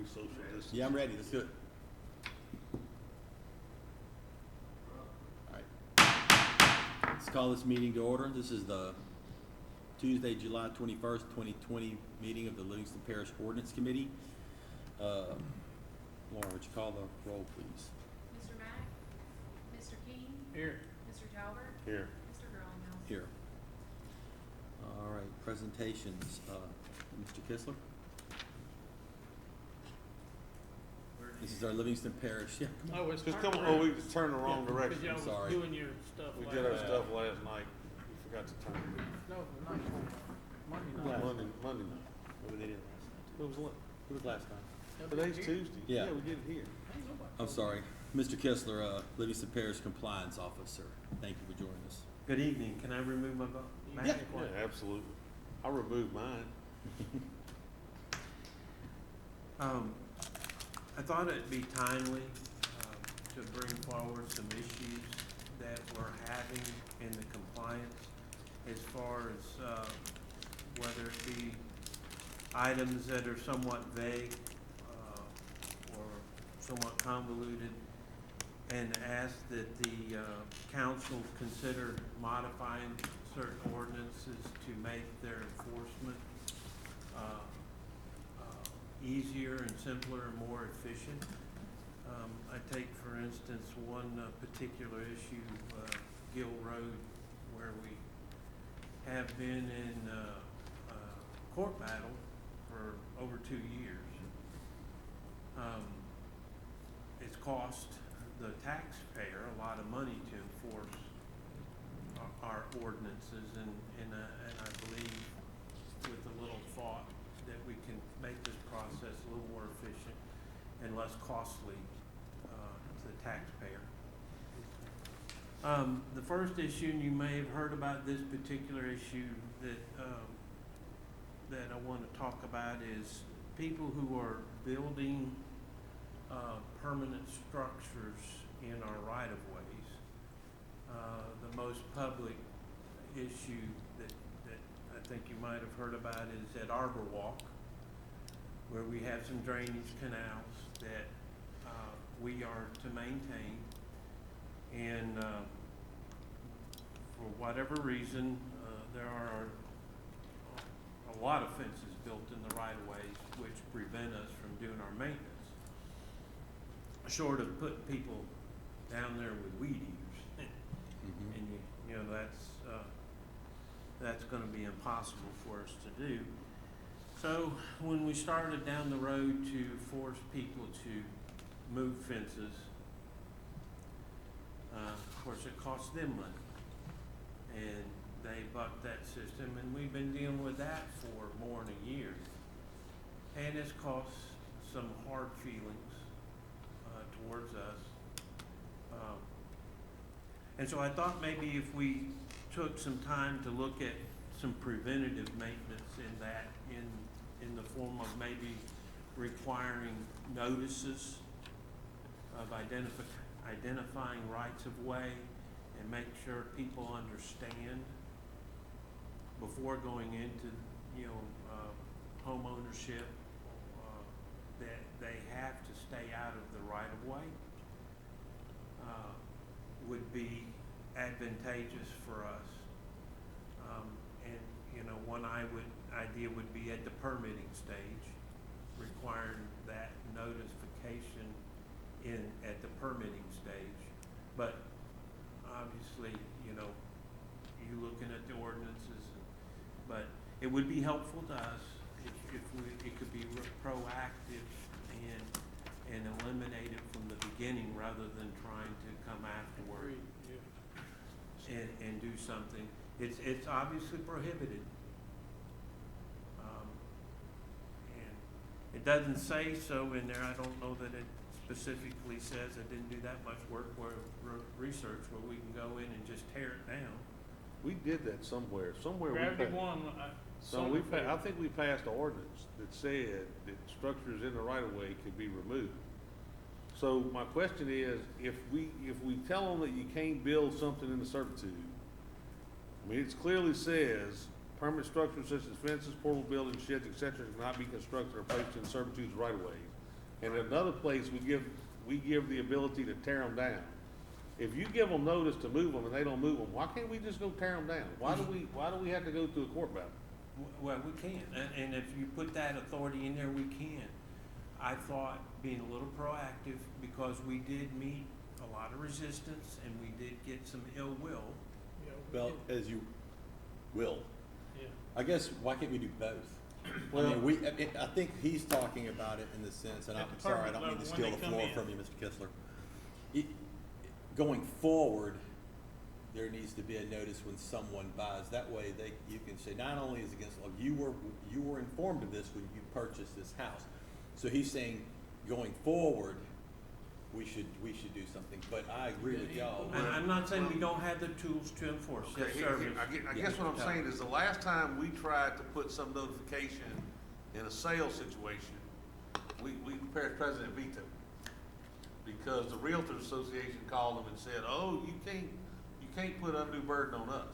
social distance. Yeah, I'm ready. Let's do it. All right. Let's call this meeting to order. This is the Tuesday, July 21st, 2020 meeting of the Livingston Parish Ordinance Committee. Laura, would you call the roll, please? Mr. Mack? Mr. King? Here. Mr. Talbert? Here. Mr. Girlinghouse? Here. All right, presentations. Mr. Kistler? This is our Livingston Parish. Yeah, come on. Oh, it's Just come on, oh, we just turned the wrong Because direction. y'all was sorry. doing your stuff We last did our night. stuff last night. We forgot to turn. No, the night before. Monday night. Monday night. Maybe they did last night. It was, It was last time. today's Tuesday. Yeah. We did it here. Ain't nobody- I'm sorry. Mr. Kistler, Livingston Parish Compliance Officer. Thank you for joining us. Good evening. Can I remove my mask? Yeah, absolutely. I removed mine. I thought it'd be timely to bring forward some issues that we're having in the compliance as far as whether it be items that are somewhat vague or somewhat convoluted, and ask that the council consider modifying certain ordinances to make their enforcement easier and simpler and more efficient. I take, for instance, one particular issue, Gill Road, where we have been in court battle for over 2 years. It's cost the taxpayer a lot of money to enforce our ordinances, and I believe with a little thought that we can make this process a little more efficient and less costly to the taxpayer. The first issue, and you may have heard about this particular issue that I want to talk about, is people who are building permanent structures in our right-of-ways. The most public issue that I think you might have heard about is at Arbor Walk, where we have some drainage canals that we are to maintain. And for whatever reason, there are a lot of fences built in the right-of-ways which prevent us from doing our maintenance, short of putting people down there with weed eaters. And you know, that's gonna be impossible for us to do. So when we started down the road to force people to move fences, of course it costs them money, and they bucked that system, and we've been dealing with that for more than a year. And it's caused some hard feelings towards us. And so I thought maybe if we took some time to look at some preventative maintenance in that, in the form of maybe requiring notices of identifying rights of way, and make sure people understand before going into, home ownership, that they have to stay out of the right of way, would be advantageous for us. And one idea would be at the permitting stage, requiring that notification at the permitting stage. But obviously, you looking at the ordinances, but it would be helpful to us if it could be proactive and eliminate it from the beginning rather than trying to come afterward and do something. It's obviously prohibited. And it doesn't say so in there. I don't know that it specifically says. I didn't do that much work research where we can go in and just tear it down. We did that somewhere. Gravity one. I think we passed an ordinance that said that structures in the right of way could be removed. So my question is, if we tell them that you can't build something in the servitude, I mean, it clearly says permanent structures such as fences, portable buildings, sheds, etc., cannot be constructed or placed in servitudes right of ways. And in another place, we give the ability to tear them down. If you give them notice to move them and they don't move them, why can't we just go tear them down? Why do we have to go through a court battle? Well, we can, and if you put that authority in there, we can. I thought being a little proactive, because we did meet a lot of resistance and we did get some ill will. Yeah, Well, as you will. yeah. I guess, why can't we do both? Well- I mean, I think he's talking about it in the sense, and I'm At the sorry, I permit don't mean to level, steal when the they come floor in. from you, Mr. Kistler. Going forward, there needs to be a notice when someone buys. That way, you can say, not only is it against law, you were informed of this when you purchased this house. So he's saying, going forward, we should do something, but I agree with y'all. And I'm not saying we don't have the tools to enforce Okay, this service. I guess what I'm saying is the last time we tried to put some notification in a sales situation, we parish president vetoed. Because the Realtors Association called them and said, oh, you can't put undue burden on us.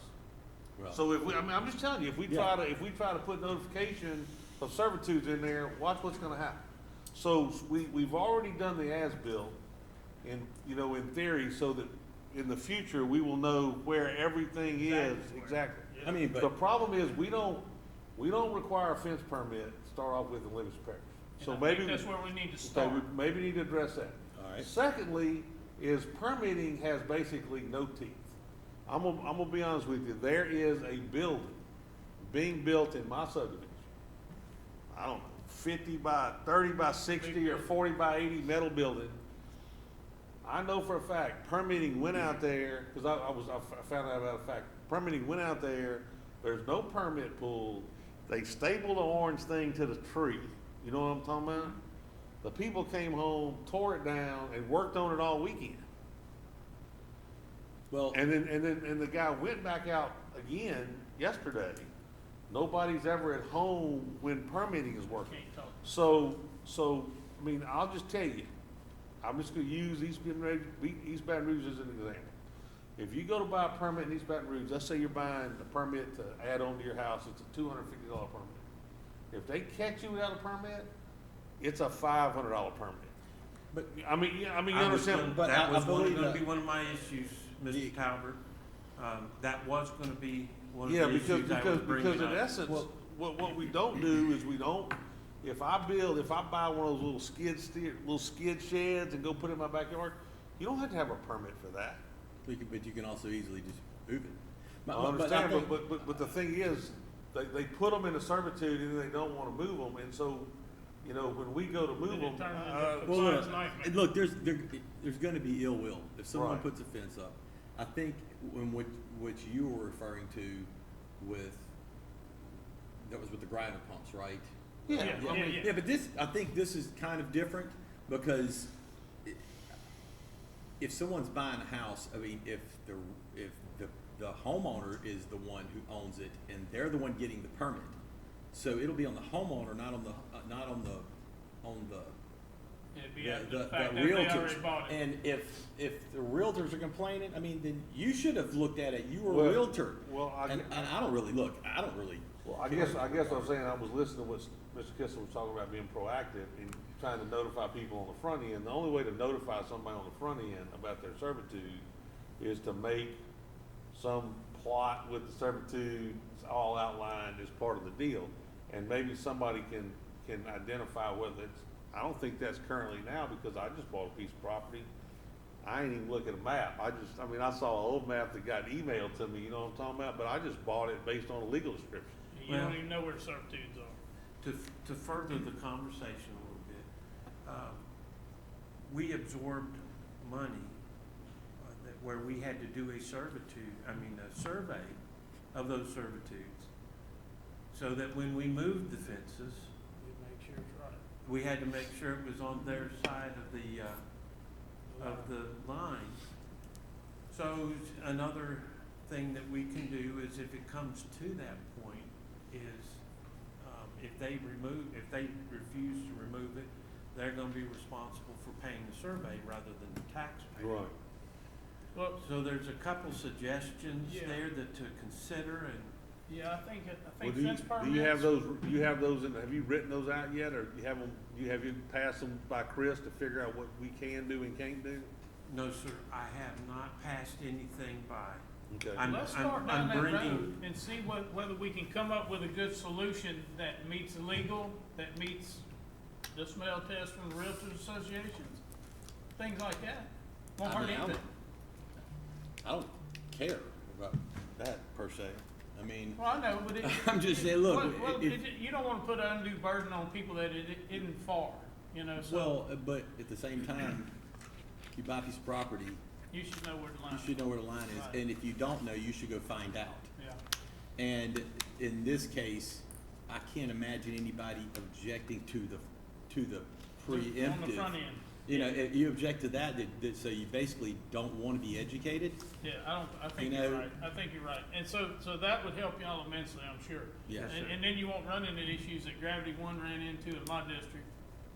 Well, So I'm just telling you, if we try to put notification of servitudes in there, watch what's gonna happen. So we've already done the as-built in theory, so that in the future, we will know where everything is exactly. I mean, The but, problem is, we don't require a fence permit to start off with in Livingston Parish. So And I think maybe, that's where we need to okay, start. we maybe need to address that. all right, Secondly, is permitting has basically no teeth. I'm gonna be honest with you, there is a building being built in my subdivision. I don't know, 50 by 30 by 60 or 40 by 80 metal building. I know for a fact, permitting went out there, cause I found out about a fact, permitting went out there, there's no permit pulled, they stapled the orange thing to the tree, you know what I'm talking about? The people came home, tore it down, and worked on it all weekend. well, And then the guy went back out again yesterday. Nobody's ever at home when permitting is working. Can't talk. So, I mean, I'll just tell you, I'm just gonna use East Baton Rouge as an example. If you go to buy a permit in East Baton Rouge, let's say you're buying a permit to add on to your house, it's a $250 permit. If they catch you without a permit, it's a $500 permit. but, I mean, you I was understand? gonna- but That I was believe gonna that- be one of my issues, The- Mr. Talbert. That was gonna be one of Yeah, the because issues I was bringing in up. essence, Well- what we don't do is if I buy one of those little skid sheds and go put it in my backyard, you don't have to have a permit for that. but you can also easily just move it. I But understand, think- but the thing is, they put them into servitude and they don't wanna move them, and so, when we go to move Then it them. turns into Well, Science nightmare. look, there's gonna be ill will. If someone Right. puts a fence up, I think when what you were referring to that was with the grinder pumps, right? Yeah. Yeah, but I think this is kind of different, because if someone's buying a house, I mean, if the homeowner is the one who owns it and they're the one getting the permit, so it'll be on the homeowner, not on the It'd be the after the fact that they realtors. already bought it. And if the realtors are complaining, I mean, then you should have looked at it. You were Well, a realtor. well, And I don't really Well, I guess what I'm saying, I was listening to what Mr. Kissel was talking about being proactive and trying to notify people on the front end. The only way to notify somebody on the front end about their servitude is to make some plot with the servitude all outlined as part of the deal. And maybe somebody can identify whether it's, I don't think that's currently now, because I just bought a piece of property. I ain't even look at a map. I saw an old map that got emailed to me, you know what I'm talking about? But I just bought it based on a legal description. You don't Well- even know where servitudes are. To further the conversation a little bit, we absorbed money where we had to do a survey of those servitudes, so that when we moved the fences, We make sure it's right. we had to make sure it was on their side of the line. So another thing that we can do is, if it comes to that point, is if they refuse to remove it, they're gonna be responsible for paying the survey rather than the taxpayer. Well, So there's a couple suggestions Yeah. there that to consider, and Yeah, I think Well, fence permits. do you have those have you written those out yet, or have you passed them by Chris to figure out what we can do and can't do? No, sir, I have not passed anything by. Okay. Let's start down I'm that bringing- road and see whether we can come up with a good solution that meets legal, that meets the smell test from the Realtors Associations, things like that. Won't I hurt mean, anything. I don't care about that per se. I mean, Well, I know, but it. I'm just saying, look, well, if- you don't wanna put an undue burden on people that it isn't for, you know, so well, but at the same time, you buy a piece of property, you should know where the line you is. should know where the line is, Right. and if you don't know, you should go find out. Yeah, And in this case, I can't imagine anybody objecting to the preemptive. on the front end. You know, if you object to that, so you basically don't wanna be educated. Yeah, I think You you're know- right, I think you're right, and so that would help y'all immensely, I'm sure. Yes, sir. And then you won't run into issues that Gravity One ran into in my district.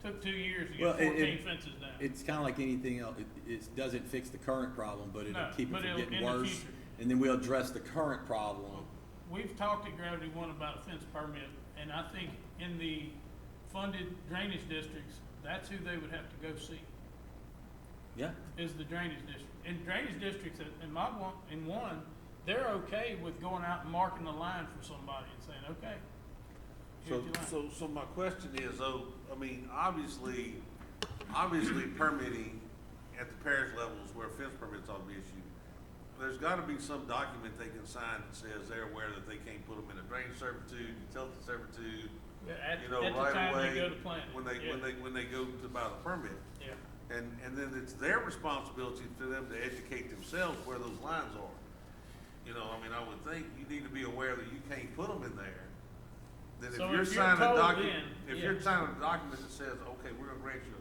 Took 2 years to Well, get 14 fences down. It's kinda like anything else, it doesn't fix the current problem, but it'll No, keep it but from it'll- getting in the worse. future. And then we'll address the current problem. We've talked at Gravity One about a fence permit, and I think in the funded drainage districts, that's who they would have to go see, Yeah, is the drainage district. In drainage districts, in one, they're okay with going out and marking the line for somebody and saying, okay, here's your line. So my question is, though, I mean, obviously permitting at the parish levels where fence permits ought to be issued, there's gotta be some document they can sign that says they're aware that they can't put them in a drainage servitude, utility servitude, Yeah, at you know, the right time away. they go to plan it. When they go to buy the permit. Yeah. And then it's their responsibility for them to educate themselves where those lines are. You know, I mean, I would think you need to be aware that you can't put them in there. Then if So you're if you're signing a told document, then, if you're yeah. signing a document that says, okay, we're gonna grant you,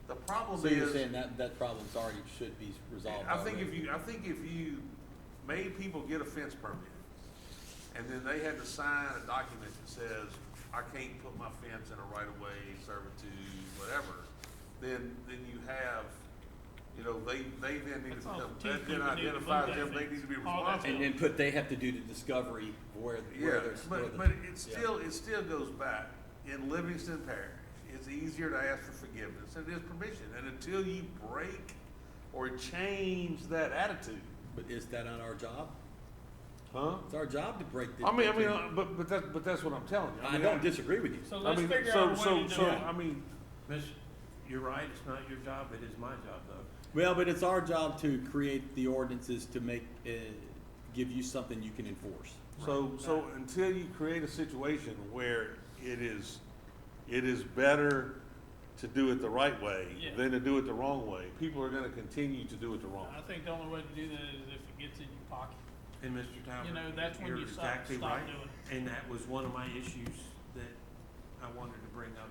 the problem so you're is, saying that problem's already should be resolved I think already. I think if you made people get a fence permit, and then they had to sign a document that says, I can't put my fence in a right of way, servitude, whatever, then you have, you know, they then need to That's all become, the that teeth then people need to identifies look at them, they things. need to be All that responsible. And then they have to do the discovery where Yeah, there's. but it still goes back, in Livingston Parish, it's easier to ask for forgiveness than it is permission, and until you break or change that attitude. But is that not our job? Huh? It's our job to break the. But that's what I'm telling you. I don't disagree with you. So I let's mean, figure so, out a so, way to do so, it. I mean, Miss, you're right, it's not your job, it is my job though. Well, but it's our job to create the ordinances to make, give you something you can enforce. so until you create a situation where it is better to do it the right way Yeah. than to do it the wrong way, people are gonna continue to do it the wrong way. I think the only way to do that is if it gets in your pocket. And Mr. Talbot, You know, that's when you're you stop exactly doing right. it. And that was one of my issues that I wanted to bring up,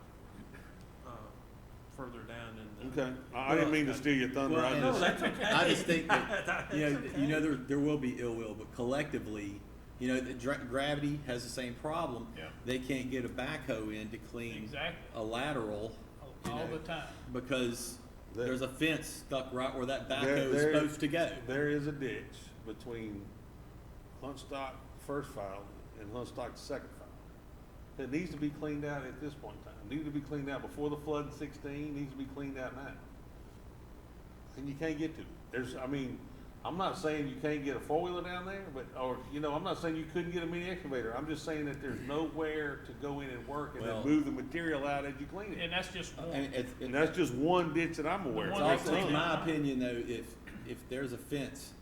further down in the. Okay, I didn't mean to steal your thunder, Well, I and- just. No, that's okay. I just think that, you know, there will be ill will, but collectively, you know, Gravity has the same problem. Yeah. They can't get a backhoe in to clean Exactly. a lateral. you All know, the time. Because There- there's a fence stuck right where that There- backhoe is there- supposed to go. There is a ditch between Huntstock first file and Huntstock second file. It needs to be cleaned out at this point in time. It needed to be cleaned out before the flood in 16, needs to be cleaned out now. And you can't get to it. I'm not saying you can't get a four-wheeler down there, I'm not saying you couldn't get a mini excavator. I'm just saying that there's nowhere to go in and work and Well- then move the material out as you clean it. And that's just one. And that's just one ditch that I'm aware The of. one It's that's also, in clean. my opinion, though, if there's a fence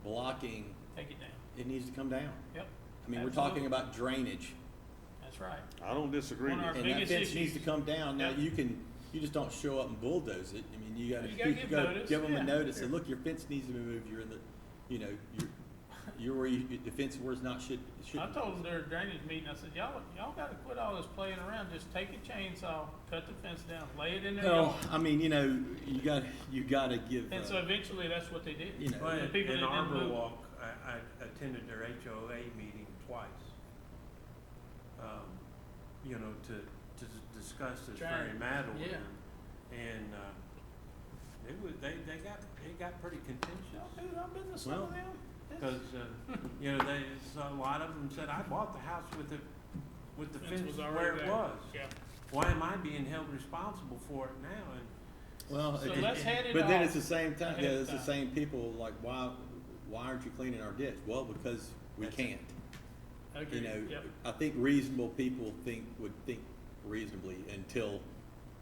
blocking, Take it down. it needs to come down. Yep. I mean, we're Absolutely. talking about drainage, That's right. I don't disagree One with of you. our and that biggest fence needs to issues. come down. Now, Yep. you just don't show up and bulldoze it. I mean, you gotta You gotta give notice, give them yeah. a notice, and look, your fence needs to be moved, you're in the, you know, you're where the fence where it's not should I told them during a drainage meeting, I said, y'all gotta quit all this playing around, just take a chainsaw, cut the fence down, lay it in their Well, yard. I mean, you know, you gotta give, And so eventually, that's what they did. you know. Well, The people in that didn't Arbor move. Walk, I attended their HOA meeting twice. To discuss this Trying- very matter with yeah. them. And, it got pretty contentious. Dude, I've been to some Well, of them. Cause, you know, so a lot of them said, I bought the house with the fence was where already it there. was. Yeah. Why am I being held responsible for it now? And Well, So let's head it but then off it's the same time, ahead yeah, of it's the time. same people, like, why aren't you cleaning our ditch? Well, because we That's it. can't. You Agreed. know, Yep. I think reasonable people would think reasonably until,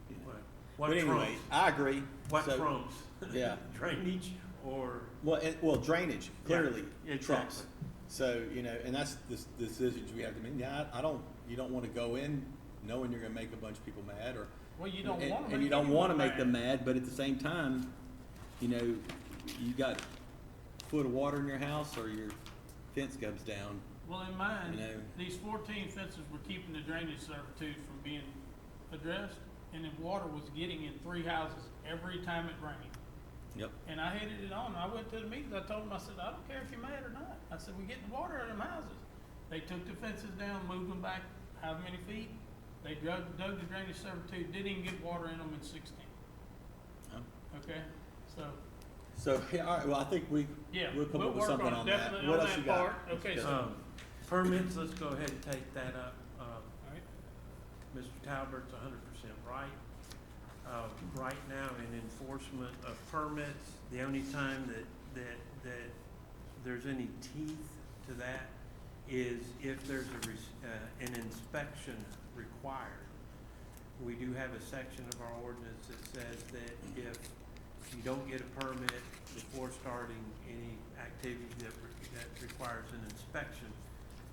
you know. what But anyway, trumps? I agree. What So, trumps? Yeah. Drainage or? Well, drainage clearly Yeah, trumps. exactly. So, you know, and that's the decisions we have to make. Yeah, you don't wanna go in knowing you're gonna make a bunch of people mad, or. Well, you don't and- wanna make And you don't anyone wanna make them mad. mad, but at the same time, you know, you got a foot of water in your house, or your fence comes down. Well, in mine, You know. these 14 fences were keeping the drainage servitude from being addressed, and the water was getting in 3 houses every time it rained. Yep. And I headed it on. I went to the meetings. I told them, I said, I don't care if you're mad or not. I said, we're getting the water out of them houses. They took the fences down, moved them back however many feet. They dug the drainage servitude, didn't even get water in them in 16. Oh. Okay? So, So, yeah, all right, well, I think yeah, we'll come we'll up with work something on it on that. definitely What on else you that got? part. Okay, so, Permits, let's go ahead and take that up. all right. Mr. Talbert's 100% right. Right now, in enforcement of permits, the only time that there's any teeth to that is if there's an inspection required. We do have a section of our ordinance that says that if you don't get a permit before starting any activity that requires an inspection,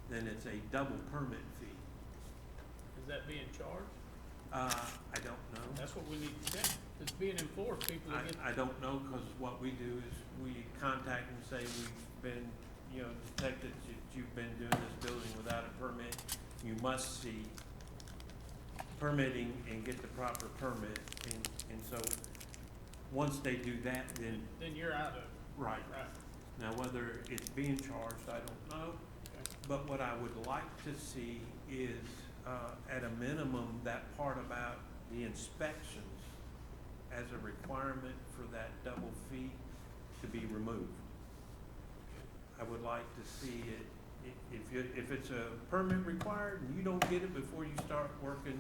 then it's a double permit fee. Is that being charged? I don't know. That's what we need to check. It's being enforced. People that get, I don't know, because what we do is we contact and say, we've been, you know, detected that you've been doing this building without a permit. You must see permitting and get the proper permit. And so, once they do that, then you're out of, right. right. Now, whether it's being charged, I don't know. Okay. But what I would like to see is, at a minimum, that part about the inspections as a requirement for that double fee to be removed. I would like to see it, if it's a permit required and you don't get it before you start working,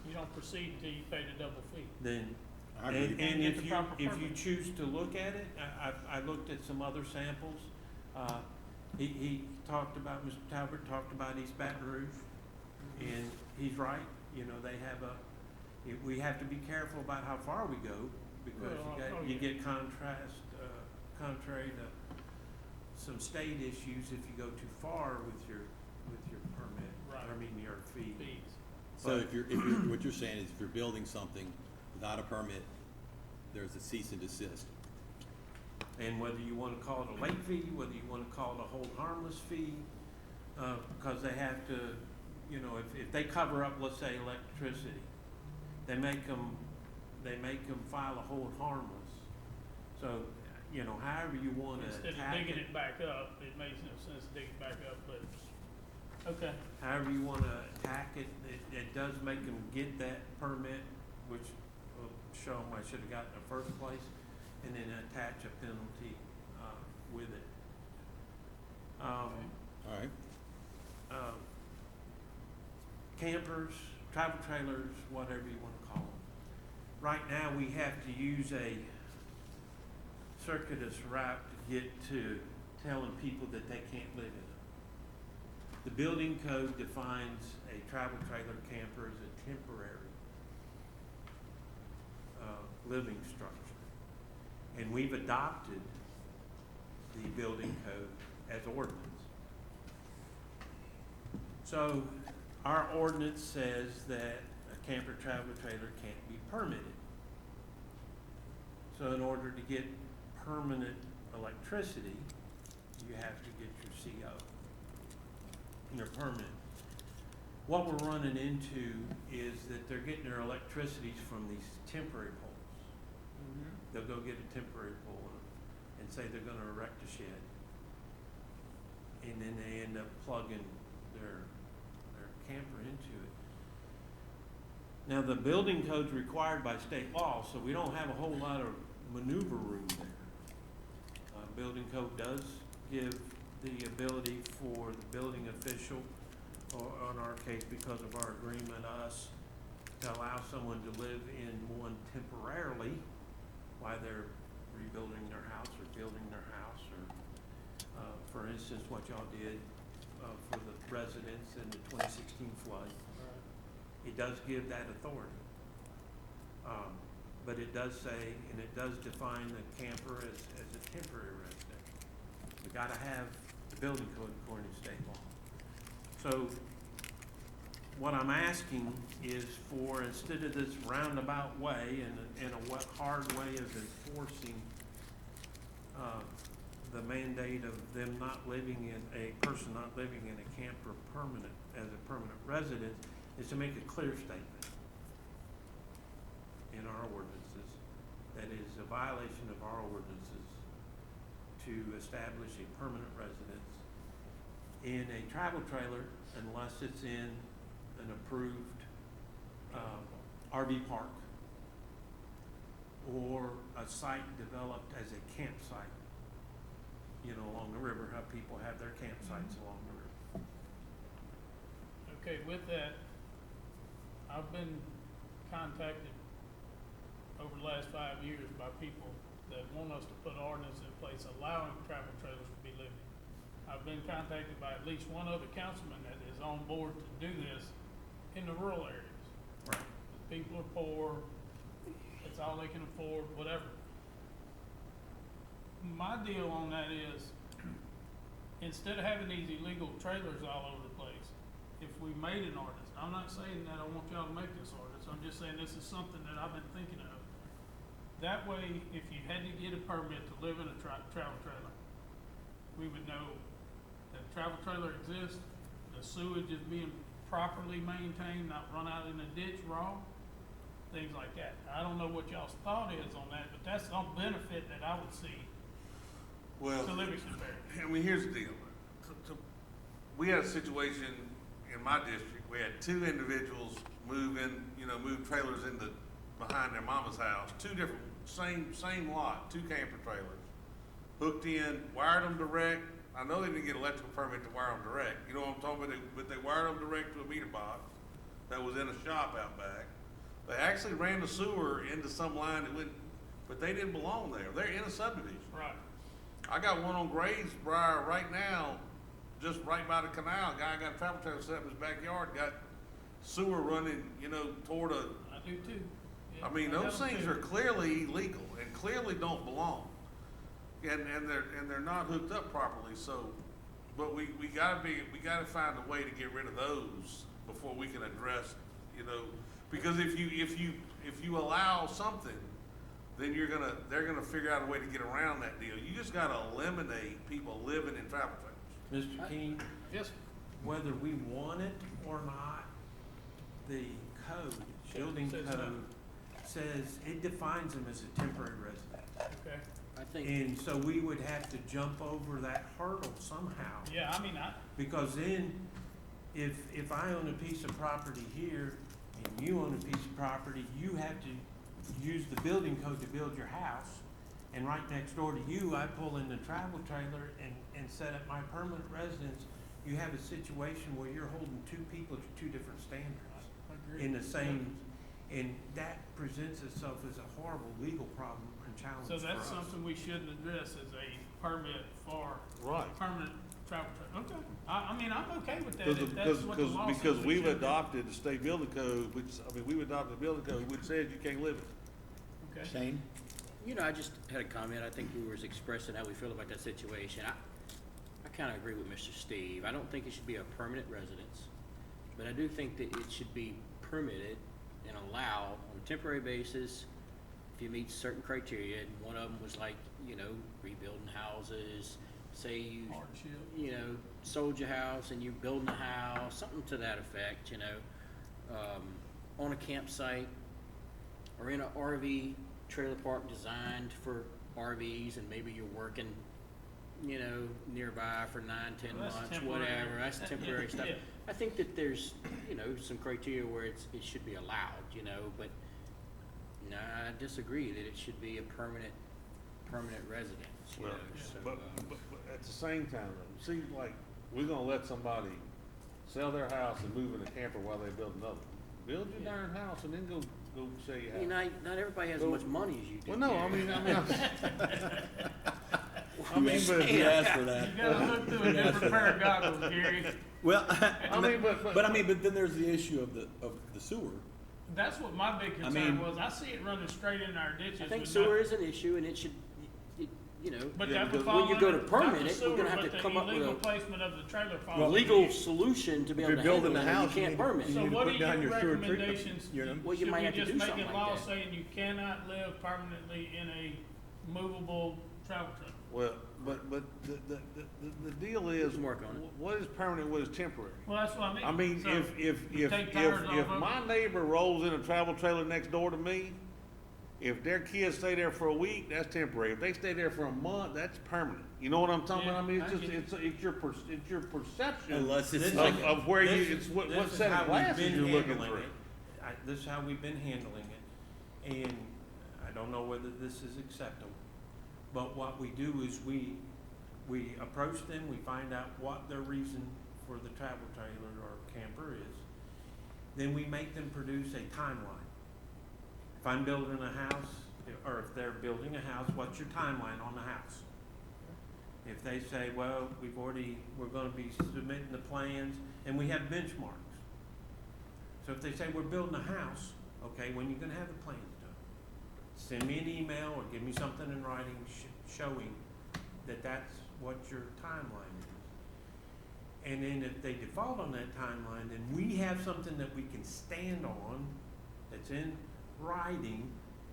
You don't proceed until you pay the double fee. then, I agree. and And get if the you, proper if you permit. choose to look at it, I looked at some other samples. He talked about, Mr. Talbert talked about East Baton Rouge, and he's right, you know, they have we have to be careful about how far we go, because Well, you yeah. get contrary to some state issues if you go too far with your permit, Right. I mean, your fee. Fees. So if you're, what you're saying is if you're building something without a permit, there's a cease and desist. And whether you wanna call it a late fee, whether you wanna call it a hold harmless fee, because they have to, you know, if they cover up, let's say, electricity, they make them file a hold harmless. So, you know, however you wanna Instead of attack digging it, it back up, it makes no sense to dig it back up, but, okay. however you wanna attack it, it does make them get that permit, which will show them I should've gotten in the first place, and then attach a penalty, with it. All right. Campers, travel trailers, whatever you wanna call them. Right now, we have to use a circuitous route to get to telling people that they can't live in it. The building code defines a travel trailer camper as a temporary living structure. And we've adopted the building code as ordinance. So, our ordinance says that a camper travel trailer can't be permitted. So in order to get permanent electricity, you have to get your CO, your permit. What we're running into is that they're getting their electricities from these temporary poles. They'll go get a temporary pole and say they're gonna erect a shed. And then they end up plugging their camper into it. Now, the building code's required by state law, so we don't have a whole lot of maneuver room there. Building code does give the ability for the building official, or in our case, because of our agreement, us, to allow someone to live in one temporarily while they're rebuilding their house or building their house, or, for instance, what y'all did, for the residents in the 2016 flood. It does give that authority. But it does say, and it does define the camper as a temporary resident. We gotta have the building code according to state law. So what I'm asking is for, instead of this roundabout way and a hard way of enforcing, the mandate of them not living in, a person not living in a camper as a permanent resident, is to make a clear statement in our ordinances that is a violation of our ordinances to establish a permanent residence in a travel trailer unless it's in an approved RV park or a site developed as a campsite, you know, along the river, how people have their campsites along the river. Okay, with that, I've been contacted over the last 5 years by people that want us to put ordinance in place allowing travel trailers to be living. I've been contacted by at least one other councilman that is on board to do this in the rural areas. Right. People are poor, it's all they can afford, whatever. My deal on that is, instead of having these illegal trailers all over the place, if we made an ordinance, I'm not saying that I want y'all to make this ordinance, I'm just saying this is something that I've been thinking of. That way, if you had to get a permit to live in a travel trailer, we would know that travel trailer exists, the sewage is being properly maintained, not run out in a ditch raw, things like that. I don't know what y'all's thought is on that, but that's some benefit that I would see Well, to Livingston Parish. I mean, here's the deal. We had a situation in my district, we had two individuals move trailers behind their mama's house, two different, same lot, two camper trailers. Hooked in, wired them direct. I know they didn't get electrical permit to wire them direct, you know what I'm talking about, but they wired them direct to a meter box that was in a shop out back. They actually ran the sewer into some line that went, but they didn't belong there. They're in a subdivision. Right. I got one on Graysbriar right now, just right by the canal. Guy got a travel trailer set up in his backyard, got sewer running, toward a, I do too. Yeah, I mean, I those have things too. are clearly illegal and clearly don't belong. And they're not hooked up properly, so, but we gotta find a way to get rid of those before we can address, because if you allow something, then they're gonna figure out a way to get around that deal. You just gotta eliminate people living in travel trailers. Mr. King, Yes, whether we want it or not, the code, building Says code, no. says, it defines them as a temporary resident. okay. I think, And so we would have to jump over that hurdle somehow. Yeah, I mean, Because then, if I own a piece of property here and you own a piece of property, you have to use the building code to build your house. And right next door to you, I pull in the travel trailer and set up my permanent residence. You have a situation where you're holding two people to two different standards I agree. in the same, and that presents itself as a horrible legal problem and challenge for So us. that's something we shouldn't address as a permit for Right. permanent travel trailer. Okay. I mean, I'm okay with that if that's what the law says. Because we we've should do. adopted the state building code, we've adopted the building code, which says you can't live it. Okay. Shane? I just had a comment. I think we were expressing how we feel about that situation. I kind of agree with Mr. Steve. I don't think it should be a permanent residence, but I do think that it should be permitted and allowed on a temporary basis if you meet certain criteria. And one of them was like, rebuilding houses, say you, Hardship. sold your house and you're building a house, something to that effect, on a campsite or in an RV trailer park designed for RVs, and maybe you're working, nearby for 9-10 Well, that's months, temporary. whatever. That's temporary stuff. Yeah. I think that there's, some criteria where it should be allowed, but no, I disagree that it should be a permanent permanent residence, you know, Well, so, but at the same time, though, it seems like we're gonna let somebody sell their house and move in a camper while they build another one. Build your darn house and then go sell your I mean, house. not everybody has as So- much money as you do. Well, no, I Gary. mean, I'm mean, just but- saying. You asked for that. You gotta look through a different pair of goggles, Gary. Well, I mean, but but then there's the issue of the sewer. That's what my big I concern mean- was. I see it running straight into our ditches. I think with sewer no- is an issue, and it should, you know, But Yeah, that would because fall when you go to under- permit not the it, we're gonna sewer, have but to come up with The illegal a- placement of the trailer falls. a under legal it. solution to be If able to you're handle building it, a and house, you you can't need to- permit. you So need to what put are down your your sewer treatment recommendations? unit. Well, you might have to do Should we something just make like a law that. saying you cannot live permanently in a movable travel trailer? well, but the deal is, We can work on it. what is permanent, what is temporary? Well, that's what I mean. I mean, So, if take tires off if of my it. neighbor rolls in a travel trailer next door to me, if their kids stay there for a week, that's temporary. If they stay there for a month, that's permanent. You know what I'm talking about? I mean, Yeah, it's I just, get it. it's your perception Unless it's This like, is- of where you, this- it's what this is set how of we've glasses been you're looking handling through. it. This is how we've been handling it, and I don't know whether this is acceptable. But what we do is we approach them, we find out what their reason for the travel trailer or camper is. Then we make them produce a timeline. If I'm building a house, or if they're building a house, what's your timeline on the house? If they say, well, we're gonna be submitting the plans, and we have benchmarks. So if they say, we're building a house, okay, when you gonna have the plans done? Send me an email or give me something in writing showing that that's what your timeline is. And then if they default on that timeline, then we have something that we can stand on, that's in writing,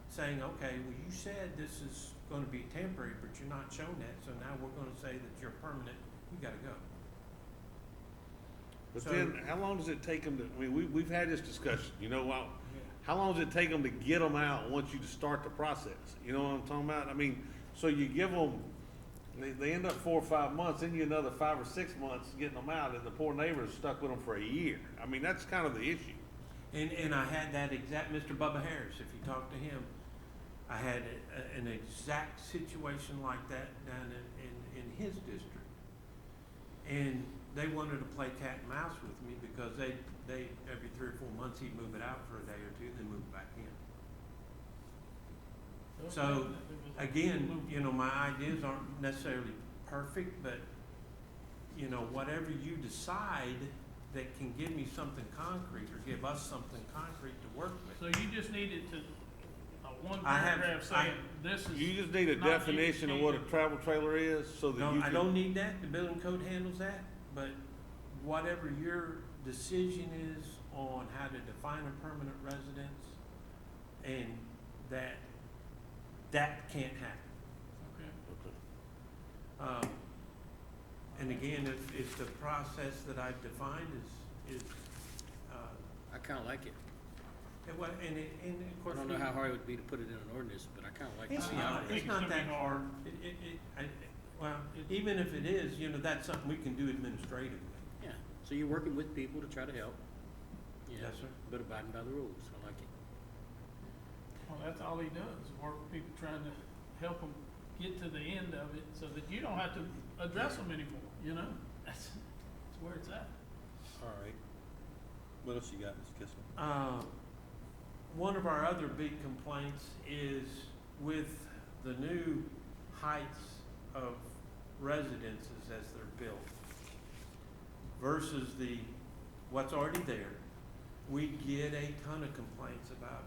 saying, okay, well, you said this is gonna be temporary, but you're not showing that, so now we're gonna say that you're permanent, you gotta go. But So- then, how long does it take them to, I mean, we've had this discussion, you know, how long does it take them to get them out once you start the process? You know what I'm talking about? I mean, so you give them, they end up 4 or 5 months, then you another 5 or 6 months getting them out, and the poor neighbor's stuck with them for a year. I mean, that's kind of the issue. And I had that exact, Mr. Bubba Harris, if you talk to him, I had an exact situation like that down in his district. And they wanted to play cat and mouse with me because they every 3 or 4 months, he'd move it out for a day or two, then move it back in. So, again, you know, my ideas aren't necessarily perfect, but, you know, whatever you decide that can give me something concrete or give us something concrete to work with. So you just needed to, one I have- paragraph saying, this is. You just need a not you definition of what a can't- travel trailer is, so that No, you I can. don't need that, the building code handles that, but whatever your decision is on how to define a permanent residence, and that can't happen. Okay. And again, if the process that I've defined is, I kinda like it. and of I course. don't know how hard it would be to put it in an ordinance, but I kinda like It's the I not, think it's it's not gonna that be hard. Well, even if it is, you know, that's something we can do administratively. Yeah, so you're working with people to try to help. you know, Yes, sir. But abiding by the rules, I like it. Well, that's all he does, work with people trying to help them get to the end of it so that you don't have to address them anymore, you know? That's where it's at. all right. What else you got, Mr. Kissel? One of our other big complaints is with the new heights of residences as they're built versus what's already there. We get a ton of complaints about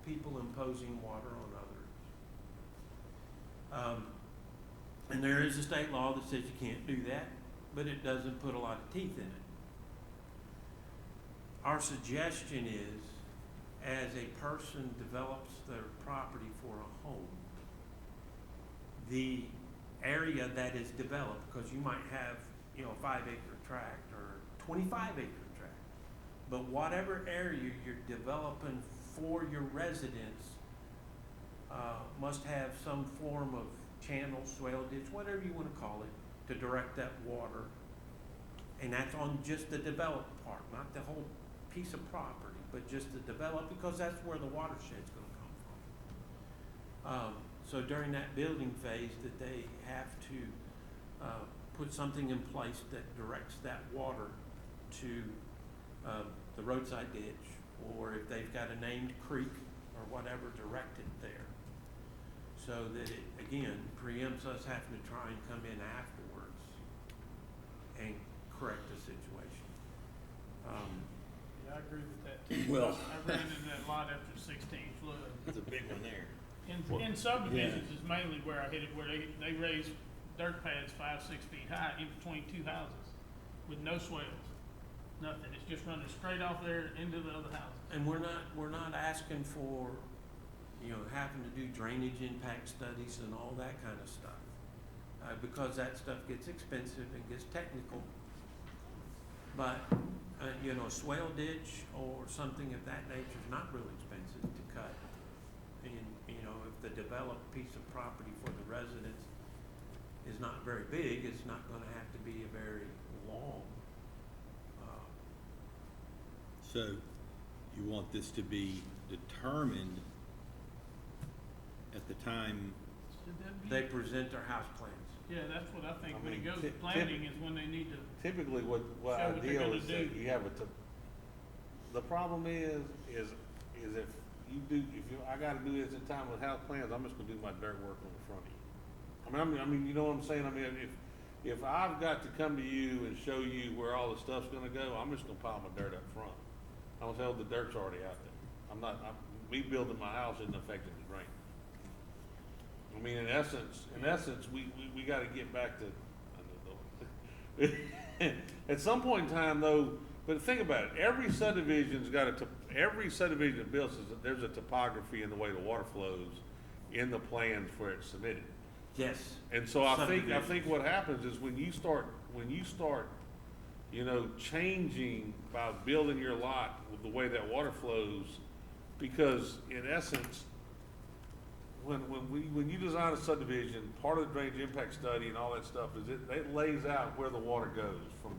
people imposing water on others. And there is a state law that says you can't do that, but it doesn't put a lot of teeth in it. Our suggestion is, as a person develops their property for a home, the area that is developed, because you might have, you know, a 5-acre tract or 25-acre tract, but whatever area you're developing for your residence must have some form of channel, swale ditch, whatever you want to call it, to direct that water. And that's on just the developed part, not the whole piece of property, but just the developed, because that's where the watershed's gonna come from. So during that building phase, that they have to, put something in place that directs that water to, the roadside ditch, or if they've got a named creek or whatever, direct it there. So that it, again, preempts us having to try and come in afterwards and correct the situation. Yeah, I agree with that too. Well- I ran into that lot after 16 flood. That's a big one there. In subdivisions is mainly where I hit it, where they raise dirt pads 5-6 feet high in between two houses with no swales, nothing. It's just running straight off there into the other houses. And we're not asking for, you know, having to do drainage impact studies and all that kind of stuff. Because that stuff gets expensive and gets technical. But, you know, a swale ditch or something of that nature is not real expensive to cut. And, you know, if the developed piece of property for the residents is not very big, it's not gonna have to be a very long, So you want this to be determined at the time, Should that be? they present their house plans. Yeah, that's what I think. I When it mean, goes to planning is when they need to, Typically, what Show what they're ideal gonna is that do. you have the problem is if I gotta do this in time with house plans, I'm just gonna do my dirt work on the front end. I mean, you know what I'm saying? I mean, if I've got to come to you and show you where all the stuff's gonna go, I'm just gonna pile my dirt up front. I'm gonna tell the dirt's already out there. Me building my house isn't affecting the drain. I mean, in essence, we gotta get back to, at some point in time though, but think about it, every subdivision built, there's a topography in the way the water flows in the plans where it's submitted. Yes. And so I think Subdivisions. what happens is when you start, you know, changing by building your lot with the way that water flows, because in essence, when you design a subdivision, part of the drainage impact study and all that stuff is it lays out where the water goes. From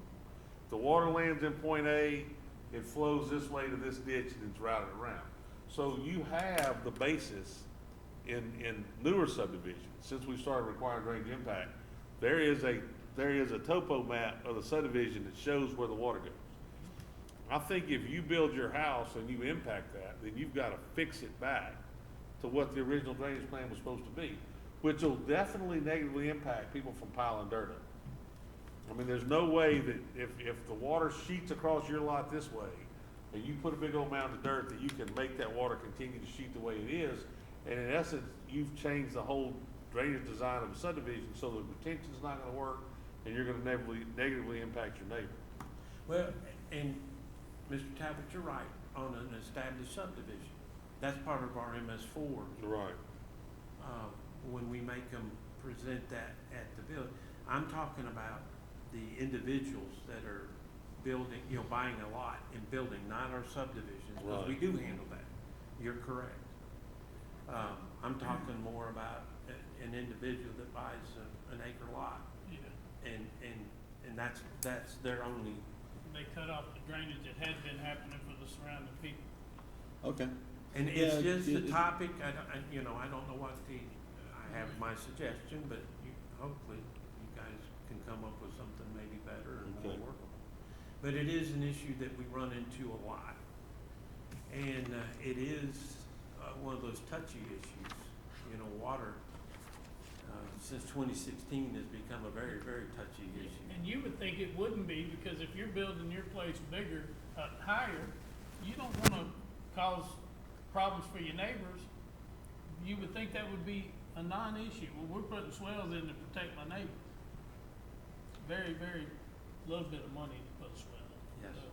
the water lands in point A, it flows this way to this ditch and it's routed around. So you have the basis in newer subdivisions, since we started requiring drainage impact, there is a topo map of the subdivision that shows where the water goes. I think if you build your house and you impact that, then you've gotta fix it back to what the original drainage plan was supposed to be, which will definitely negatively impact people from piling dirt up. I mean, there's no way that if the water sheets across your lot this way, and you put a big old mound of dirt, that you can make that water continue to sheet the way it is, and in essence, you've changed the whole drainage design of the subdivision, so the retention's not gonna work, and you're gonna negatively impact your neighbor. Well, and Mr. Talbot, you're right, on an established subdivision. That's part of our MS4. Right. When we make them present that at the building. I'm talking about the individuals that are building, you know, buying a lot and building, not our subdivisions, because we Right. do handle that. You're correct. I'm talking more about an individual that buys an acre lot, yeah, and that's their only. they cut off the drainage that had been happening for the surrounding people. okay. And Yeah, it's just a it- topic, I don't know what I have my suggestion, but hopefully you guys can come up with something maybe better and more Okay. workable. But it is an issue that we run into a lot. And it is one of those touchy issues. You know, water, since 2016 has become a very, very touchy issue. And you would think it wouldn't be, because if you're building your place bigger, higher, you don't wanna cause problems for your neighbors. You would think that would be a non-issue. Well, we're putting swells in to protect my neighbors. Very, very little bit of money to put a swell in. Yes.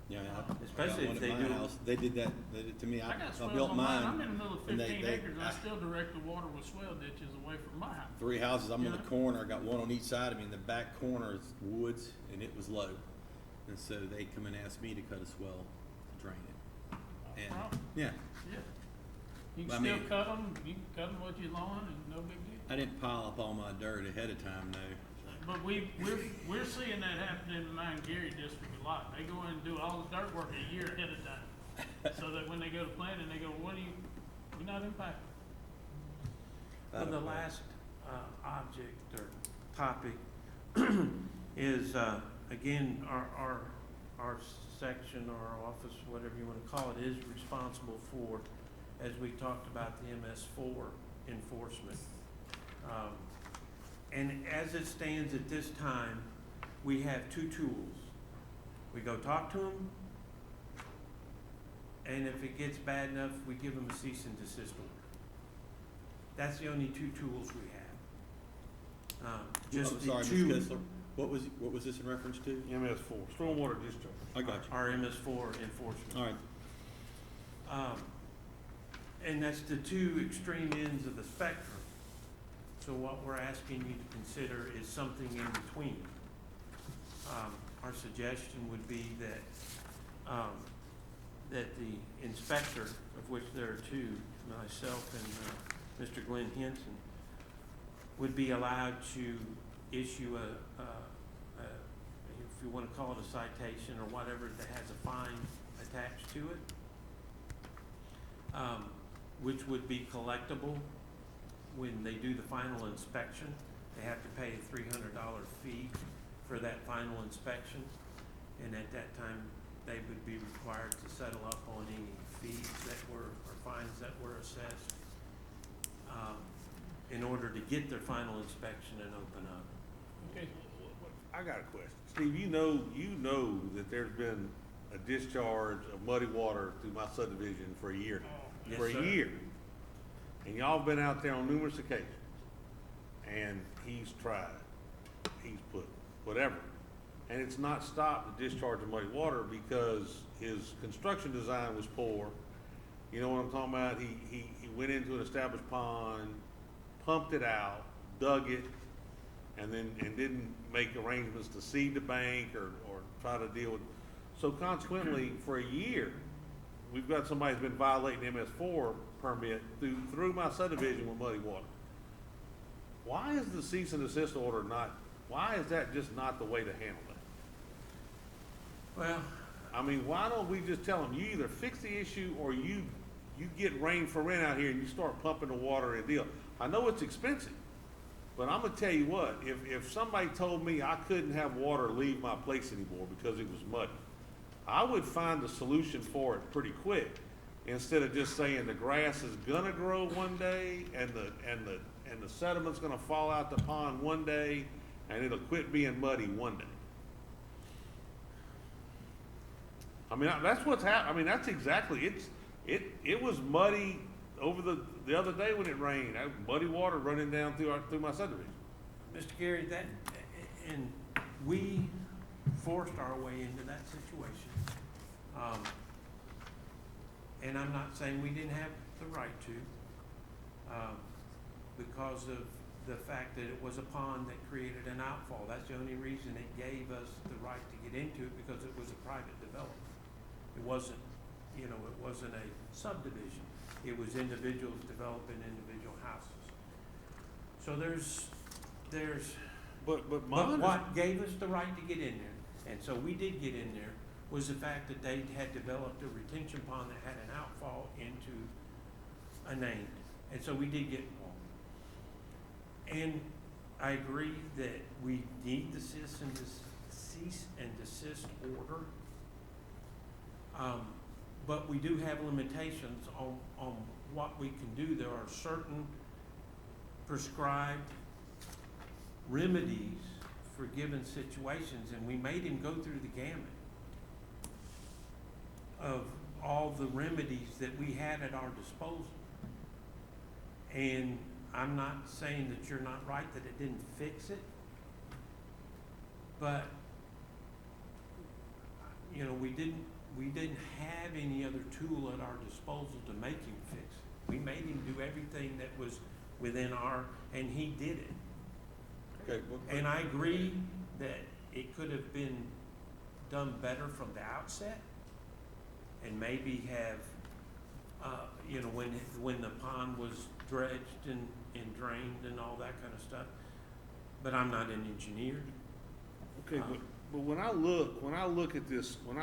Yeah, Especially I got if one they at my do- house. They did to me. I got I swells built on mine. I'm mine. in the middle of and 15 acres, and I still direct the water with swell ditches away from my house. 3 houses, I'm on the Yeah. corner, I got one on each side of me, in the back corner is woods, and it was low. And so they come and ask me to cut a swell to drain it. And, Problem. yeah, Yeah. You I can still mean- cut them, you can cut them with your lawn, and no big deal. I didn't pile up all my dirt ahead of time though. But we're seeing that happen in the Mine Gary district a lot. They go in and do all the dirt work a year ahead of time. So that when they go to planning, they go, we're not impacted. Well, the last, object or topic is, again, our section, or our office, whatever you wanna call it, is responsible for, as we talked about, the MS4 enforcement. And as it stands at this time, we have two tools. We go talk to them, and if it gets bad enough, we give them a cease and desist order. That's the only two tools we have. Just I'm the sorry, two. Ms. Kessler, what was this in reference to? MS4, stormwater discharge. I got you. Our MS4 enforcement. All right. And that's the two extreme ends of the spectrum. So what we're asking you to consider is something in between. Our suggestion would be that, that the inspector, of which there are two, myself and Mr. Glenn Henson, would be allowed to issue if you want to call it a citation or whatever, that has a fine attached to it, which would be collectible when they do the final inspection. They have to pay a $300 fee for that final inspection, and at that time, they would be required to settle up on any fees that were, or fines that were assessed, in order to get their final inspection and open up. Okay, I got a question. Steve, you know that there's been a discharge of muddy water through my subdivision for a year now. Yes, For sir. a year. And y'all been out there on numerous occasions. And he's tried. He's put whatever. And it's not stopped the discharge of muddy water because his construction design was poor. You know what I'm talking about? He went into an established pond, pumped it out, dug it, and didn't make arrangements to seed the bank or try to deal with. So consequently, for a year, we've got somebody who's been violating MS4 permit through my subdivision with muddy water. Why is the cease and desist order why is that just not the way to handle it? Well, I mean, why don't we just tell them, you either fix the issue or you get rain for rent out here and you start pumping the water and deal. I know it's expensive, but I'm gonna tell you what, if somebody told me I couldn't have water leave my place anymore because it was muddy, I would find a solution for it pretty quick, instead of just saying the grass is gonna grow one day and the sediment's gonna fall out the pond one day and it'll quit being muddy one day. I mean, that's what's happened. I mean, that's exactly, it was muddy over the other day when it rained. I had muddy water running down through my subdivision. Mr. Gary, and we forced our way into that situation. And I'm not saying we didn't have the right to, because of the fact that it was a pond that created an outfall. That's the only reason it gave us the right to get into it, because it was a private development. It wasn't, it wasn't a subdivision. It was individuals developing individual houses. So But what gave us the right to get in there, and so we did get in there, was the fact that they had developed a retention pond that had an outfall into a name. And so we did get involved. And I agree that we need the cease and desist order. But we do have limitations on what we can do. There are certain prescribed remedies for given situations, and we made him go through the gamut of all the remedies that we had at our disposal. And I'm not saying that you're not right, that it didn't fix it, but, we didn't have any other tool at our disposal to make him fix it. We made him do everything that was within and he did it. Okay. And I agree that it could have been done better from the outset, and maybe have, when the pond was dredged and drained and all that kind of stuff. But I'm not an engineer. Okay, but when I look at this section, when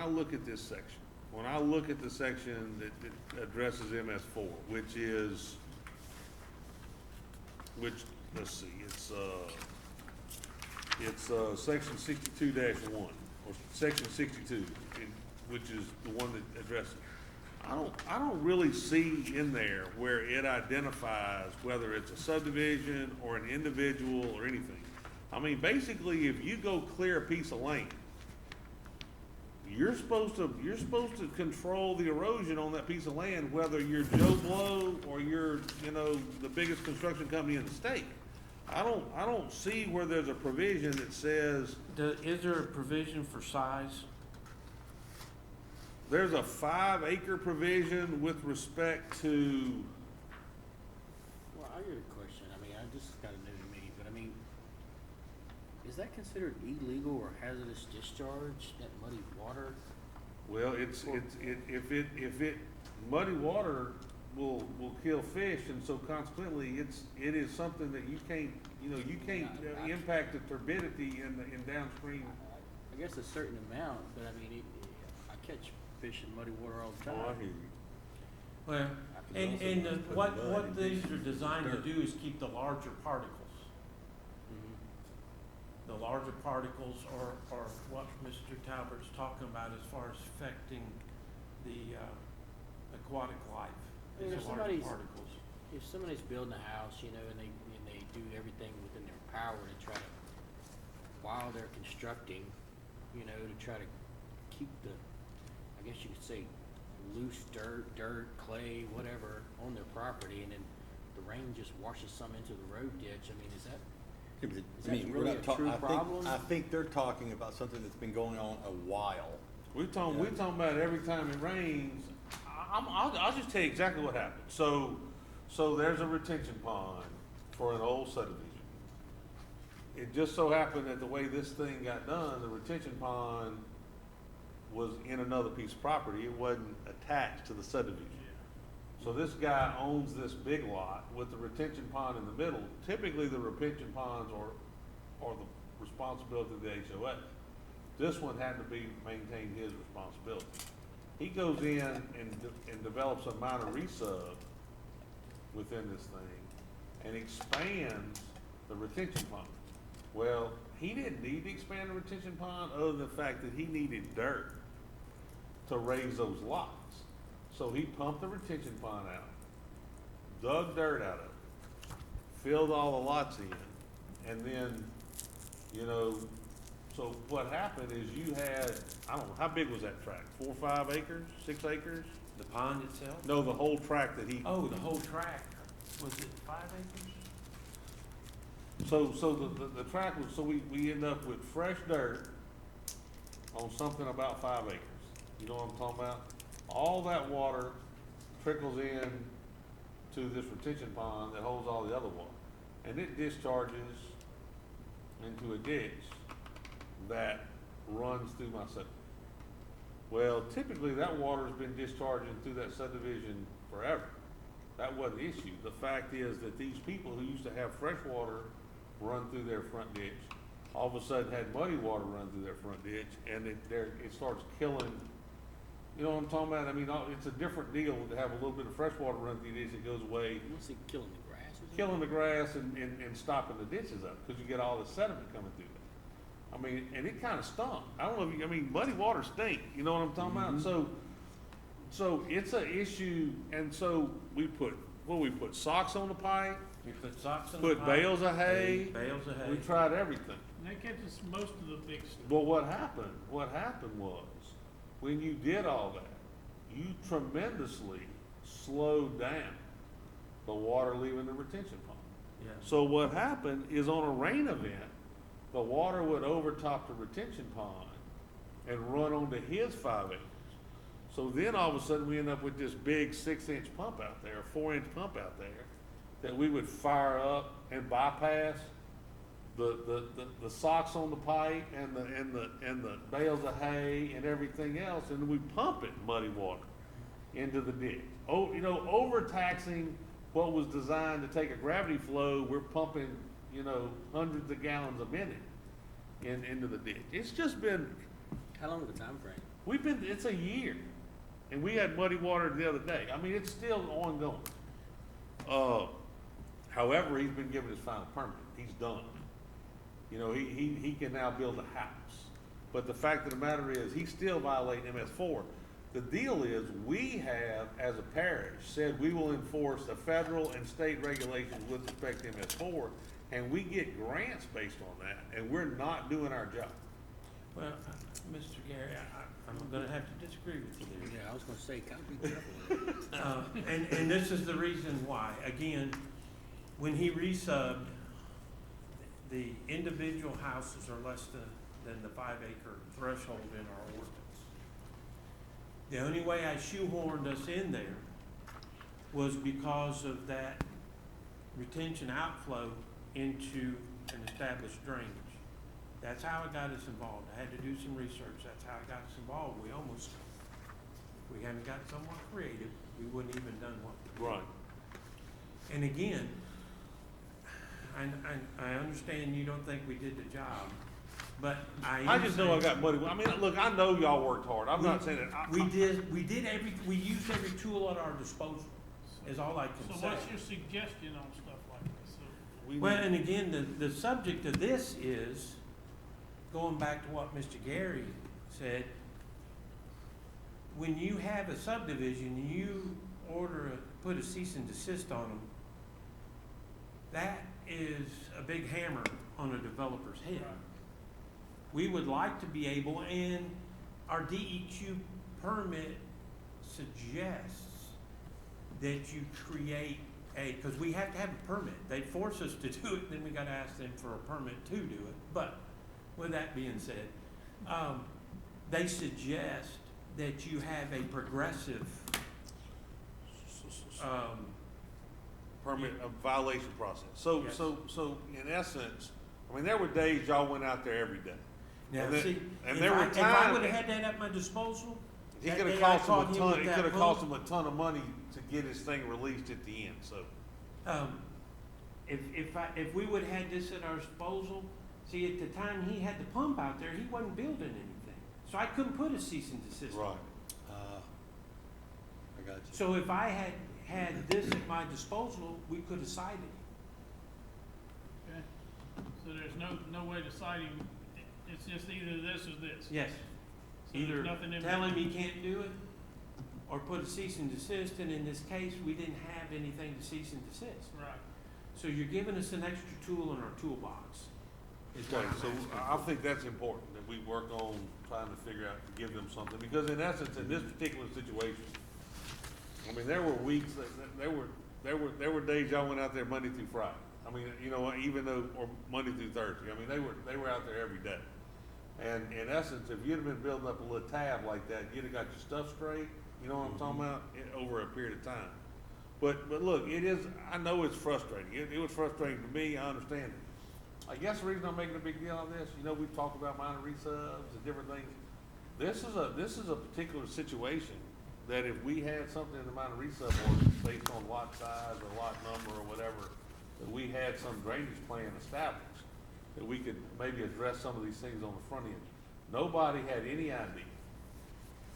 I look at the section that addresses MS4, which is which, let's see, it's section 62-1, or section 62, which is the one that addresses. I don't really see in there where it identifies whether it's a subdivision or an individual or anything. I mean, basically, if you go clear a piece of land, you're supposed to control the erosion on that piece of land, whether you're Joe Blow or you're, the biggest construction company in the state. I don't see where there's a provision that says, Is there a provision for size? there's a 5-acre provision with respect to, Well, I got a question. I mean, this is kind of new to me, but I mean, is that considered illegal or hazardous discharge, that muddy water? well, if it, muddy water will kill fish, and so consequently, it is something that you can't, impact the turbidity in downstream. I guess a certain amount, but I mean, I catch fish in muddy water all the Oh, time. I hear you. Well, and what these are designed to do is keep the larger particles. Mhm. The larger particles are what Mr. Talbert's talking about as far as affecting the aquatic life. And is if the larger somebody's- particles. If somebody's building a house, and they do everything within their power to try to, while they're constructing, to try to keep the, I guess you could say, loose dirt, clay, whatever, on their property, and then the rain just washes some into the road ditch, I mean, is that, Yeah, but, Is I that mean, we're really not a talking, true I problem? think they're talking about something that's been going on a while. We're talking about every time it rains. I'll just tell you exactly what happened. So there's a retention pond for an old subdivision. It just so happened that the way this thing got done, the retention pond was in another piece of property. It wasn't attached to the subdivision. So this guy owns this big lot with the retention pond in the middle. Typically, the retention ponds are the responsibility of the HOA. This one had to be maintained his responsibility. He goes in and develops a minor resub within this thing and expands the retention pond. Well, he didn't need to expand the retention pond other than the fact that he needed dirt to raise those lots. So he pumped the retention pond out, dug dirt out of it, filled all the lots in, and then, so what happened is you had, I don't know, how big was that tract? 4 or 5 acres, 6 acres? The pond itself? No, the whole tract that he. Oh, the whole tract. Was it 5 acres? So the tract was, so we end up with fresh dirt on something about 5 acres. You know what I'm talking about? All that water trickles in to this retention pond that holds all the other water. And it discharges into a ditch that runs through my subdivision. Well, typically that water's been discharging through that subdivision forever. That wasn't the issue. The fact is that these people who used to have fresh water run through their front ditch, all of a sudden had muddy water run through their front ditch, and it starts killing. You know what I'm talking about? I mean, it's a different deal to have a little bit of fresh water run through the ditch that goes away, you want to see killing the grass or something? killing the grass and stopping the ditches up, because you get all the sediment coming through there. I mean, and it kind of stunk. I don't know if you, muddy water stink, you know what I'm talking about? So it's an issue, and so we put socks on the pipe, You put socks in the put pipe, bales of hay, Bales of hay. we tried everything. And that catches most of the big stuff. But what happened was, when you did all that, you tremendously slowed down the water leaving the retention pond. Yeah. So what happened is on a rain event, the water would overtop the retention pond and run onto his 5 acres. So then all of a sudden we end up with this big 6-inch pump out there, 4-inch pump out there, that we would fire up and bypass the socks on the pipe and the bales of hay and everything else, and we pump it muddy water into the ditch. Oh, overtaxing what was designed to take a gravity flow, we're pumping, hundreds of gallons a minute into the ditch. It's just been, How long of a time frame? it's a year, and we had muddy water the other day. I mean, it's still ongoing. However, he's been given his final permit, he's done. You know, he can now build a house. But the fact of the matter is, he's still violating MS4. The deal is, we have, as a parish, said we will enforce the federal and state regulations with respect to MS4, and we get grants based on that, and we're not doing our job. Well, Mr. Gary, I'm gonna have to disagree with you there. Yeah, I was gonna say, gotta be careful with that. And this is the reason why. Again, when he resubbed, the individual houses are less than the 5-acre threshold in our ordinance. The only way I shoehorned us in there was because of that retention outflow into an established drainage. That's how it got us involved. I had to do some research. That's how it got us involved. If we hadn't got somewhat creative, we wouldn't even done what we did. Right. And again, I understand you don't think we did the job, but I just know I got muddy. I mean, look, I know y'all worked hard. I'm not saying that. We used every tool at our disposal, is all I can So say. what's your suggestion on stuff like this? So, Well, and again, the subject of this is, going back to what Mr. Gary said, when you have a subdivision, you put a cease and desist on them, that is a big hammer on a developer's head. Right. We would like to be able, and our DEQ permit suggests that you create because we have to have a permit. They force us to do it, then we gotta ask them for a permit to do it. But with that being said, they suggest that you have a progressive, permit, a violation process. So, Yes. so in essence, I mean, there were days y'all went out there every day. now And then- see, and if there were I times- would've had that at my disposal, He that could have day I cost caught him a him ton, with it that could have book. cost him a ton of money to get his thing released at the end, so. if we would've had this at our disposal, see, at the time he had the pump out there, he wasn't building anything. So I couldn't put a cease and desist. Right. I got you. So if I had this at my disposal, we could have cited him. okay, so there's no way to cite him, it's just either this or this. Yes. So there's Either nothing in tell him between. he can't do it, or put a cease and desist, and in this case, we didn't have anything to cease and desist. Right, So you're giving us an extra tool in our toolbox. is what Okay, I'm so asking I for. think that's important, that we work on trying to figure out, to give them something, because in essence, in this particular situation, I mean, there were weeks, there were days y'all went out there Monday through Friday. I mean, you know, even though, or Monday through Thursday, I mean, they were out there every day. And in essence, if you'd have been building up a little tab like that, you'd have got your stuff straight, you know what I'm talking about, over a period of time. But look, it is, I know it's frustrating. It was frustrating to me, I understand it. I guess the reason I'm making a big deal out of this, you know, we've talked about minor resubs and different things. This is a particular situation that if we had something in the minor resub ordinance based on lot size or lot number or whatever, that we had some drainage plan established, that we could maybe address some of these things on the front end. Nobody had any idea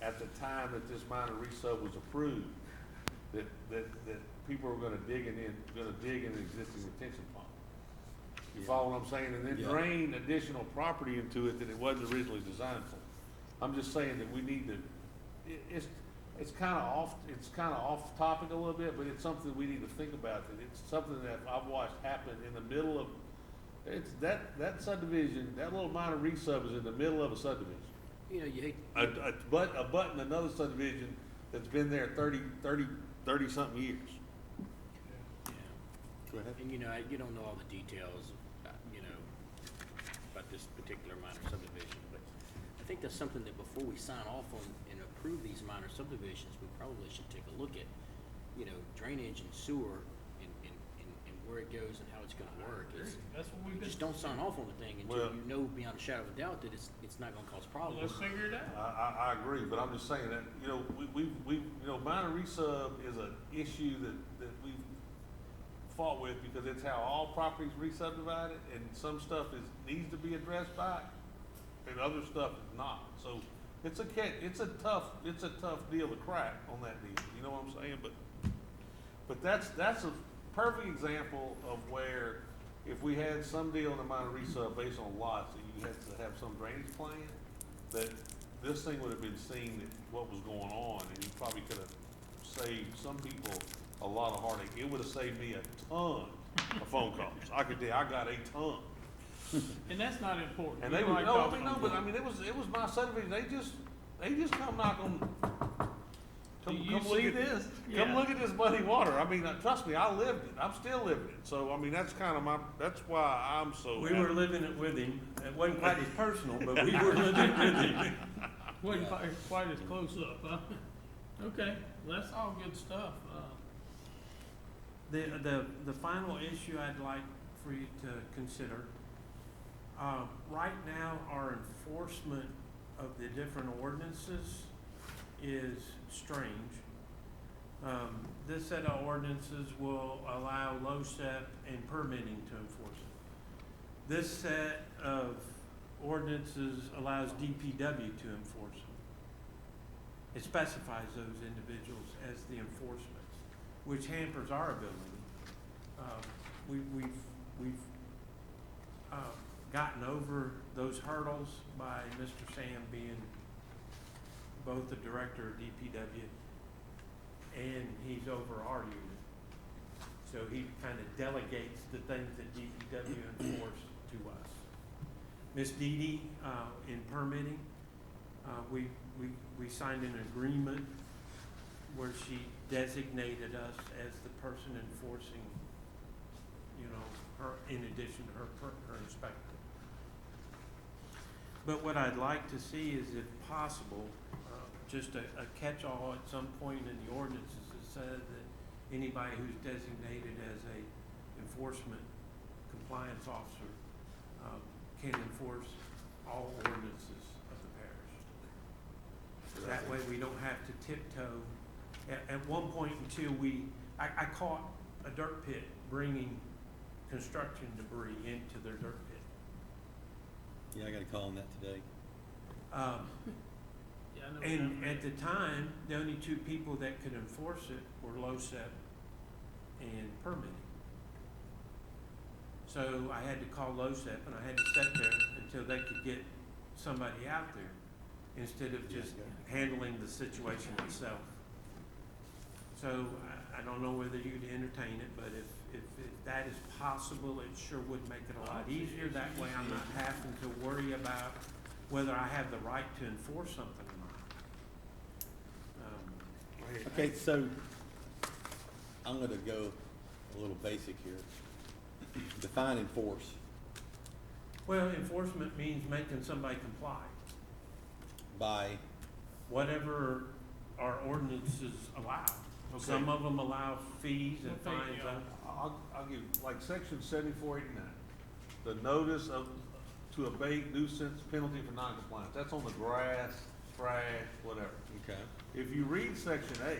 at the time that this minor resub was approved that people were gonna dig in an existing retention pond. You follow what I'm saying? And then Yeah. drain additional property into it that it wasn't originally designed for. I'm just saying that we need to, it's kinda off topic a little bit, but it's something we need to think about. And it's something that I've watched happen in the middle of, it's that subdivision, that little minor resub is in the middle of a subdivision. You know, you hate, A button, another subdivision that's been there 30 something years. yeah. Go ahead. And you know, you don't know all the details, you know, about this particular minor subdivision, but I think that's something that before we sign off on and approve these minor subdivisions, we probably should take a look at, you know, drainage and sewer and where it goes and how it's gonna work. that's what we've You been. just don't sign off on the thing until Well- you know beyond a shadow of a doubt that it's not gonna cause Well, let's problems. figure it out. I agree, but I'm just saying that, you know, we, you know, minor resub is an issue that we've fought with because it's how all properties re-subdivided, and some stuff needs to be addressed by it, and other stuff is not. So it's a tough deal to crack on that deal, you know what I'm saying? But that's perfect example of where if we had some deal in the minor resub based on lots, that you had to have some drainage plan, that this thing would have been seen that what was going on, and you probably could have saved some people a lot of heartache. It would have saved me a ton of phone calls. I could tell you, I got a ton. And that's not important. And We they don't would, like no, I talking mean, no, on but I board. mean, it was my subdivision, they just come knock on, Do you come look see at this? Come Yeah. look at this muddy water. I mean, trust me, I lived it. I'm still living it. So, I mean, that's kind of that's why I'm so. We were living it with him. It wasn't quite as personal, but we were living it with him. Wasn't Yeah. quite as close up, huh? Okay, well, that's all good stuff. The final issue I'd like for you to consider, right now, our enforcement of the different ordinances is strange. This set of ordinances will allow LoSEP and permitting to enforce it. This set of ordinances allows DPW to enforce them. It specifies those individuals as the enforcement, which hampers our ability. We've gotten over those hurdles by Mr. Sam being both the director of DPW and he's over our unit. So he kind of delegates the things that DPW enforce to us. Miss Dee Dee, in permitting, we signed an agreement where she designated us as the person enforcing, her, in addition to her inspector. But what I'd like to see is, if possible, just a catch-all at some point in the ordinances that said that anybody who's designated as a enforcement compliance officer can enforce all ordinances of the parish. That way we don't have to tiptoe. At one point until I caught a dirt pit bringing construction debris into their dirt pit. Yeah, I got a call on that today. Yeah, I know. And at the time, the only two people that could enforce it were LoSEP and permitting. So I had to call LoSEP and I had to sit there until they could get somebody out there instead of just handling the situation itself. So I don't know whether you'd entertain it, but if that is possible, it sure would make it a lot easier. That way I'm not having to worry about whether I have the right to enforce something or not. Okay, so I'm gonna go a little basic here. Define enforce. Well, enforcement means making somebody comply. By, Whatever our ordinances allow. Okay. Some of them allow fees and What fines. page, I'll give, like section 7489, the notice of, to abate nuisance penalty for noncompliance. That's on the grass, trash, whatever. okay, If you read section 8,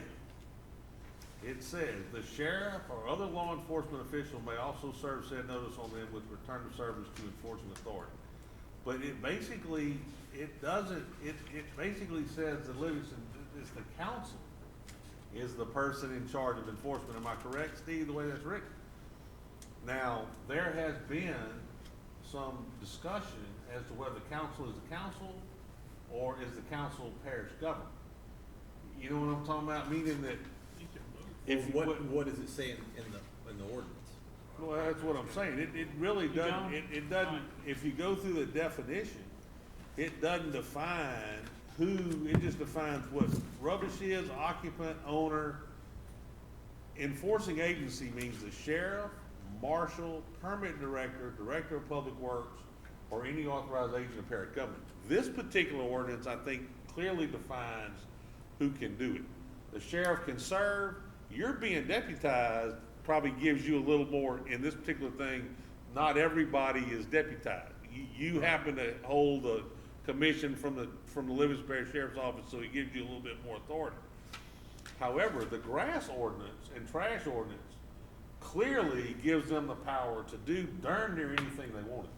it says, the sheriff or other law enforcement official may also serve said notice on them with return of service to enforcing authority. But it basically, it basically says that Livingston, it's the council is the person in charge of enforcement. Am I correct, Steve, the way that's written? Now, there has been some discussion as to whether the council is the council or is the council parish government. You know what I'm talking about? Meaning that if you put, what does it say in the ordinance? well, that's what I'm saying. It really You doesn't, don't? it doesn't, if you go through the definition, it doesn't define who, it just defines what rubbish is, occupant, owner. Enforcing agency means the sheriff, marshal, permit director, director of public works, or any authorized agent of parish government. This particular ordinance, I think, clearly defines who can do it. The sheriff can serve, you're being deputized probably gives you a little more, in this particular thing, not everybody is deputized. You happen to hold a commission from the Livingston Parish Sheriff's Office, so it gives you a little bit more authority. However, the grass ordinance and trash ordinance clearly gives them the power to do darn near anything they wanted.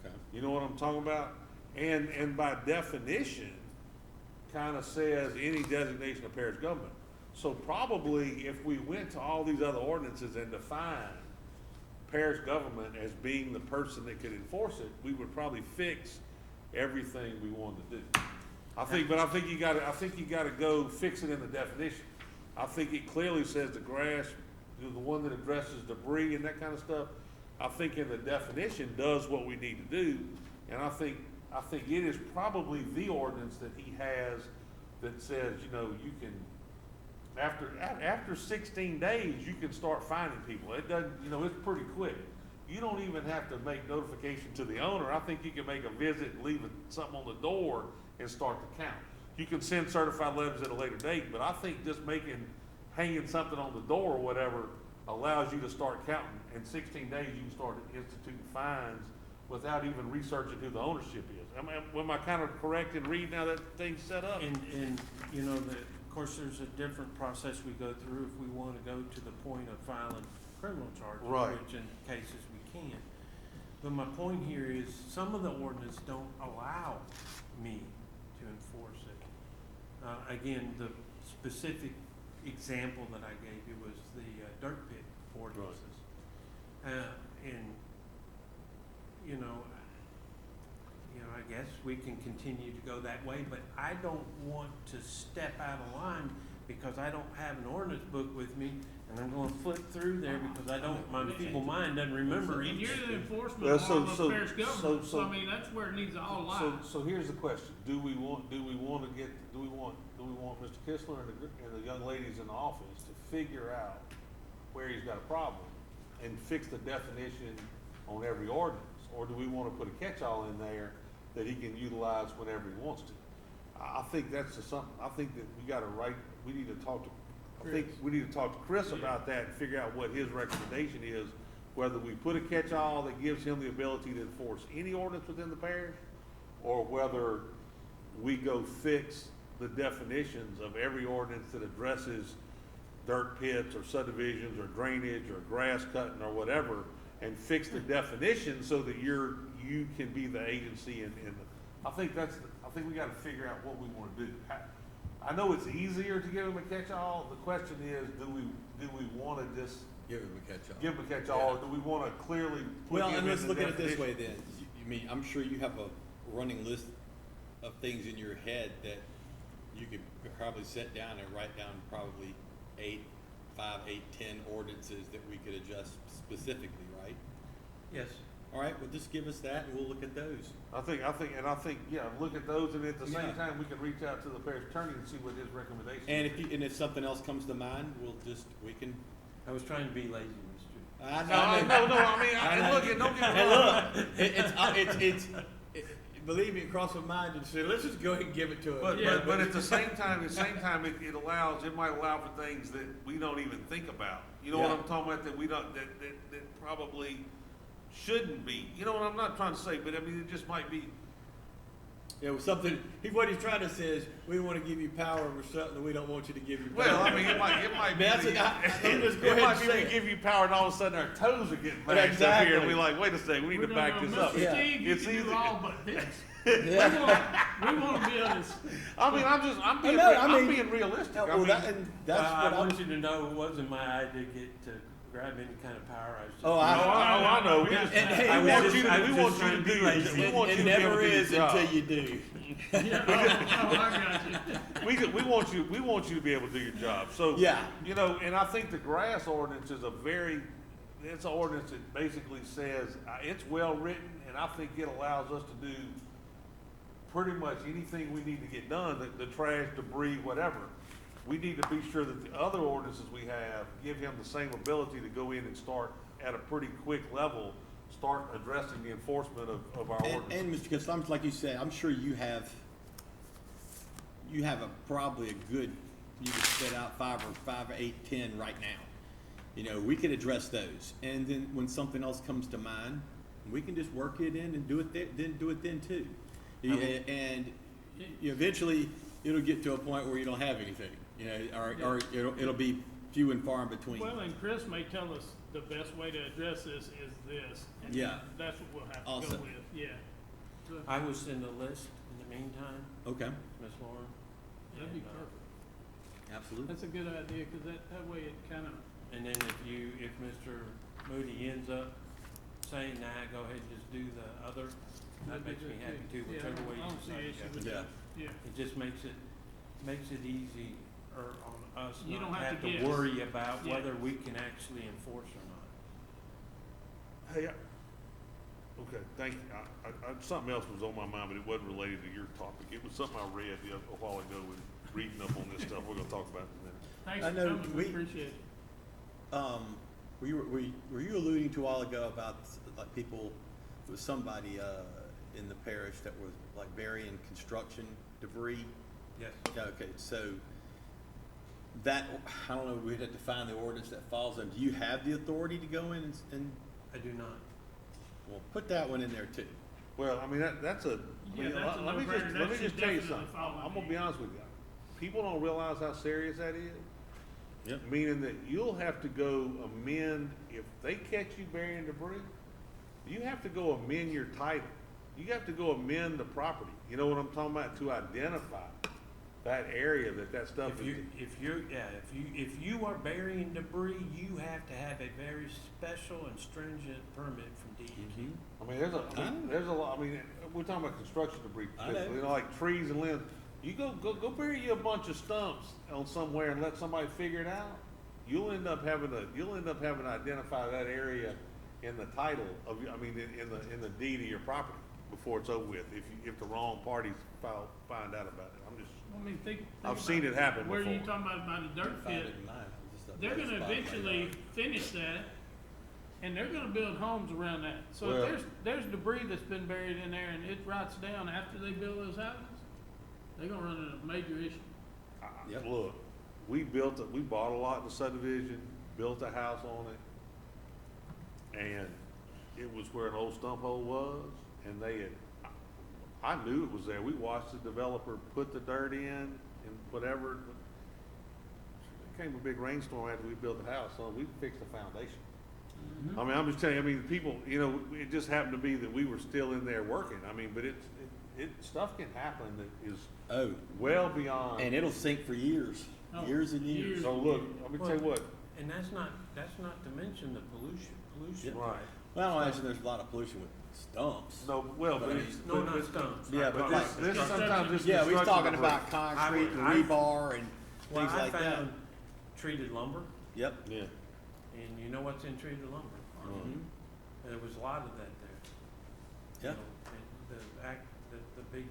Okay. You know what I'm talking about? And by definition, kind of says any designation of parish government. So probably if we went to all these other ordinances and defined parish government as being the person that could enforce it, we would probably fix everything we wanted to do. I think you gotta go fix it in the definition. I think it clearly says the grass, the one that addresses debris and that kind of stuff. I think in the definition does what we need to do, and I think it is probably the ordinance that he has that says, you know, you can, after 16 days, you can start finding people. It doesn't, you know, it's pretty quick. You don't even have to make notification to the owner. I think you can make a visit and leave something on the door and start the count. You can send certified letters at a later date, but I think just hanging something on the door or whatever allows you to start counting. In 16 days, you can start instituting fines without even researching who the ownership is. Am I kind of correct in reading how that thing's set up? And, you know, of course, there's a different process we go through if we wanna go to the point of filing criminal charges. Right. Which in cases we can. But my point here is, some of the ordinance don't allow me to enforce it. Again, the specific example that I gave you was the dirt pit ordinances. And, you know, I guess we can continue to go that way, but I don't want to step out of line because I don't have an ordinance book with me, and I'm gonna flip through there because my feeble mind doesn't remember And each. you're the enforcement Well, arm of so- parish government, so so- I mean, that's where it needs to all lie. So here's the question: Do we want Mr. Kistler and the young ladies in the office to figure out where he's got a problem and fix the definition on every ordinance, or do we want to put a catch-all in there that he can utilize whenever he wants to? I think that's something. I think that we need to talk to. I think we need to talk to Chris about that and figure out what his recommendation is. Whether we put a catch-all that gives him the ability to enforce any ordinance within the parish, or whether we go fix the definitions of every ordinance that addresses dirt pits or subdivisions or drainage or grass cutting or whatever, and fix the definition so that you can be the agency I think we gotta figure out what we wanna do. I know it's easier to give them a catch-all. The question is, do we wanna just Give him a catch-all. give them a catch-all, or do we wanna clearly put Well, him and in let's the look at it this definition? way then. You mean, I'm sure you have a running list of things in your head that you could probably sit down and write down probably 5, 8, 10 ordinances that we could adjust specifically, right? Yes. All right, well, just give us that and we'll look at those. I think, yeah, look at those, and at the same Yeah. time, we can reach out to the parish attorney and see what his recommendation And is. if something else comes to mind, we can. I was trying to be lazy, Mr. I No, I mean, don't get me wrong. Hey, look, believe me, it crossed my mind and said, let's just go ahead and give it to him. But at the same time, it might allow for things that we don't even think about. You know what Yeah. I'm talking about, that probably shouldn't be. You know what I'm not trying to say, but I mean, it just might be. Yeah, well, what he's trying to say is, we want to give you power over something that we don't want you to give you power. Well, I mean, it might be. That's it. I'm just go It ahead might and be say we it. give you power, and all of a sudden our toes are getting maxed up Exactly. here, and we're like, wait a second, we need to back this up. Mr. Yeah. Steve, you It's can easy. do all but this. Yeah. We wanna be on this. I mean, I'm being realistic. No, I well, mean, that's I what want you to know, it wasn't my idea to grab any kind of power. I was just. Oh, I know. And hey, I we was want just- you to- I was we just want you trying to to do be your lazy. we want It you to be able never to do your is job. until you do. Yeah, I got you. We want you to be able to do your job. So, Yeah. you know, and I think the grass ordinance is it's an ordinance that basically says, it's well written, and I think it allows us to do pretty much anything we need to get done, the trash, debris, whatever. We need to be sure that the other ordinances we have give him the same ability to go in and start at a pretty quick level, start addressing the enforcement of our ordinance. And Mr. Costello, like you said, I'm sure you have probably a good, you could set out 5 or 8, 10 right now. You know, we could address those. And then when something else comes to mind, we can just work it in and do it then too. And eventually, it'll get to a point where you don't have anything, you know, or it'll be few and far in between. Well, and Chris may tell us the best way to address this is this. And Yeah. that's what we'll have to Awesome. go with, yeah. So, I will send a list in the meantime, Okay, Ms. Lauren. that'd be and, perfect. Absolutely. That's a good idea, cause that way it kind of, And then if Mr. Moody ends up saying, nah, go ahead and just do the other, that makes me happy too, Yeah, whichever way I you don't see decide to issue go. with Yeah. that. Yeah, It just makes it easy on us You not don't have have to to guess. worry about Yeah. whether we can actually enforce or not. Hey, okay, thank you. Something else was on my mind, but it wasn't related to your topic. It was something I read a while ago with reading up on this stuff. We're gonna talk about it in a minute. thanks I for know coming, we we- appreciate it. Were you alluding to a while ago about like people, it was somebody, in the parish that was like burying construction debris? Yes. Yeah, okay, so that, I don't know, we'd have to find the ordinance that falls on. Do you have the authority to go in and, I do not. well, put that one in there too? Well, I mean, that's a, I Yeah, mean, that's a let me no-brainer. just, That let me should just tell you definitely something. fall I'm gonna under be you. honest with you. People don't realize how serious that is. Yep. Meaning that you'll have to go amend, if they catch you burying debris, you have to go amend your title. You have to go amend the property. You know what I'm talking about? To identify that area that stuff is. If you are burying debris, you have to have a very special and stringent permit from DEQ. I mean, there's a lot, I mean, we're talking about construction debris, I know. you know, like trees and limbs. You go bury you a bunch of stumps on somewhere and let somebody figure it out. You'll end up having to identify that area in the title of, I mean, in the deed of your property before it's over with, if the wrong parties find out about it. I'm just, I mean, think I've about seen it happen Where you before. talking about the dirt Find pit? it in mine. Just a They're bad gonna spot right eventually there. finish that, and they're gonna build homes around that. So Well- if there's debris that's been buried in there and it rots down after they build those houses, they're gonna run into a major issue. Yep. Look, we bought a lot in the subdivision, built a house on it, and it was where an old stump hole was, and I knew it was there. We watched the developer put the dirt in and whatever. It came a big rainstorm after we built the house, so we fixed the foundation. I mean, I'm just telling you, I mean, people, you know, it just happened to be that we were still in there working. I mean, but stuff can happen that is Oh, well beyond. and it'll sink for years, Oh, years and years. years. So look, let me tell you what, And that's not to mention the pollution. right. Well, I imagine there's a lot of pollution with stumps. No, well, but But it's. No, but- not stumps. Yeah, But but this like- sometimes this. Yeah, we're construction talking debris. about concrete and I- rebar and Well, things I like that. found treated lumber, Yep. Yeah. and you know what's in treated lumber? Mhm. There was a lot of that there. Yeah. You know, and the big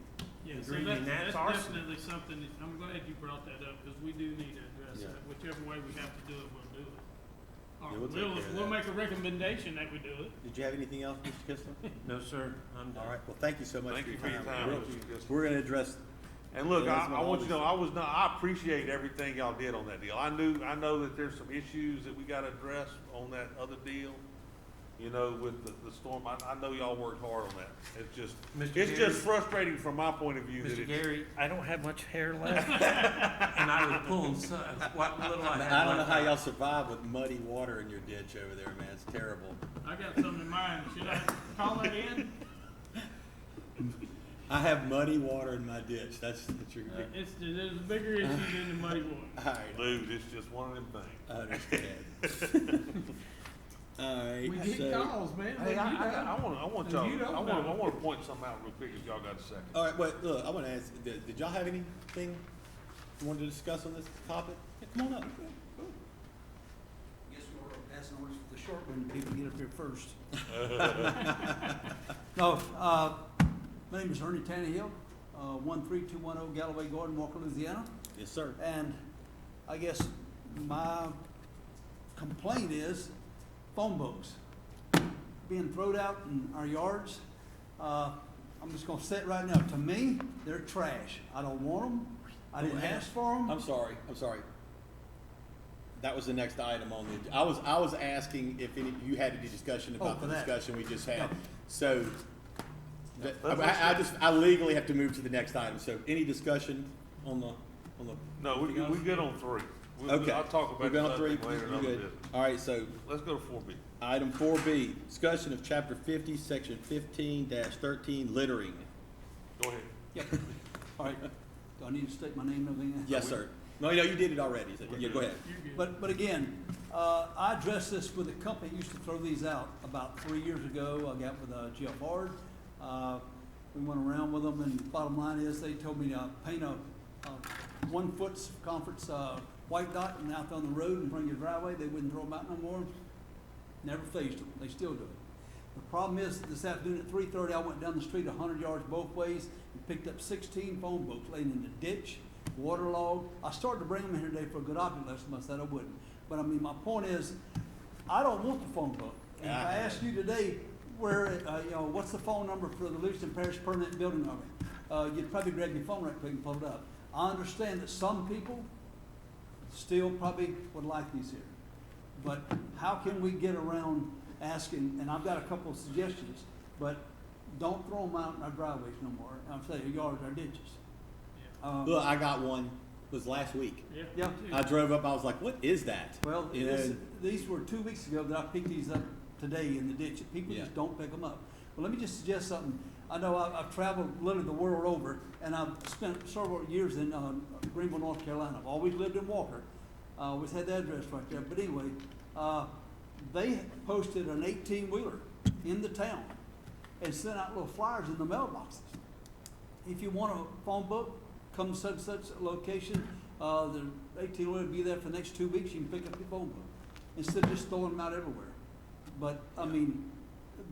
Yeah, so ingredient, that's that's arsenic. definitely something, I'm glad you brought that up, because we do need to address Yeah. that. Whichever way we have to do it, we'll do it. Or Yeah, we'll take care of we'll that. make a recommendation that we do it. Did you have anything else, Mr. Kistler? No, sir, I'm done. All right, well, thank you so much Thank for you your for your time. time, We're- Mr. Kistler. We're gonna address, And look, Yeah, that's I what want you to know, always- I appreciate everything y'all did on that deal. I know that there's some issues that we gotta address on that other deal. You know, with the storm, I know y'all worked hard on that. It's just, Mr. it's Gary- just frustrating from my point of view that Mr. it's. Gary, I don't have much hair left, and I was pulling what little I had. I don't know left how out. y'all survive with muddy water in your ditch over there, man, it's terrible. I got something in mind. Should I call that in? I have muddy water in my ditch, that's your, There's a bigger issue than the muddy water. all right, Dude, it's just one of them things. I understand. All right, We get so, calls, man. Hey, What you I got? want And y'all, you don't I know. wanna point something out real quick if y'all got a second. all right, wait, look, I wanna ask, did y'all have anything you wanted to discuss on this topic? Yeah, come on up. Guess we're passing orders for the short one, people get up here first. No, my name is Ernie Tannehill, 13210 Galloway Garden, Walker, Louisiana. Yes, sir. And I guess my complaint is phone books being thrown out in our yards. I'm just gonna say it right now, to me, they're trash. I don't want them, I didn't ask for them. I'm sorry. That was the next item on the, I was asking if you had any discussion about for the that. discussion we just had. No. So, I legally have to move to the next item, so any discussion on the? No, we good on three. Okay. I'll talk We're about going the on three? subject later in You other good? business. All right, so Let's go to 4B. item 4B, discussion of chapter 50, section 15-13, littering. Go ahead. Yep. All right, do I need to state my name and everything? Yes, sir. No, you did it already, so, yeah, go ahead. You're good. But again, I addressed this with a company that used to throw these out about 3 years ago. I got with Jeff Hard. We went around with them, and the bottom line is, they told me to paint a 1 foot circumference white dot and out on the road in front of your driveway. They wouldn't throw them out no more. Never phased them. They still do it. The problem is, this afternoon at 3:30, I went down the street 100 yards both ways and picked up 16 phone books laying in the ditch, waterlogged. I started to bring them in here today for a good object lesson. I said I wouldn't. But I mean, my point is, I don't want the phone book. And if I asked you today, where, what's the phone number for the Livingston Parish Permanent Building Number? You'd probably grab your phone right quick and pull it up. I understand that some people still probably would like these here. But how can we get around asking, and I've got a couple of suggestions, but don't throw them out in our driveways no more. I'm saying, our yards, our ditches. Look, I got one, it was last week. Yeah. I drove up, I was like, what is that? Well, You know, these were 2 weeks ago that I picked these up today in the ditch. People Yeah. just don't pick them up. Well, let me just suggest something. I know I've traveled literally the world over, and I've spent several years in Greenville, North Carolina. I've always lived in Walker. Always had the address right there. But anyway, they posted an 18-wheeler in the town and sent out little flyers in the mailboxes. If you want a phone book, come to such and such location. The 18-wheeler will be there for the next 2 weeks. You can pick up your phone book instead of just throwing them out everywhere. But I mean,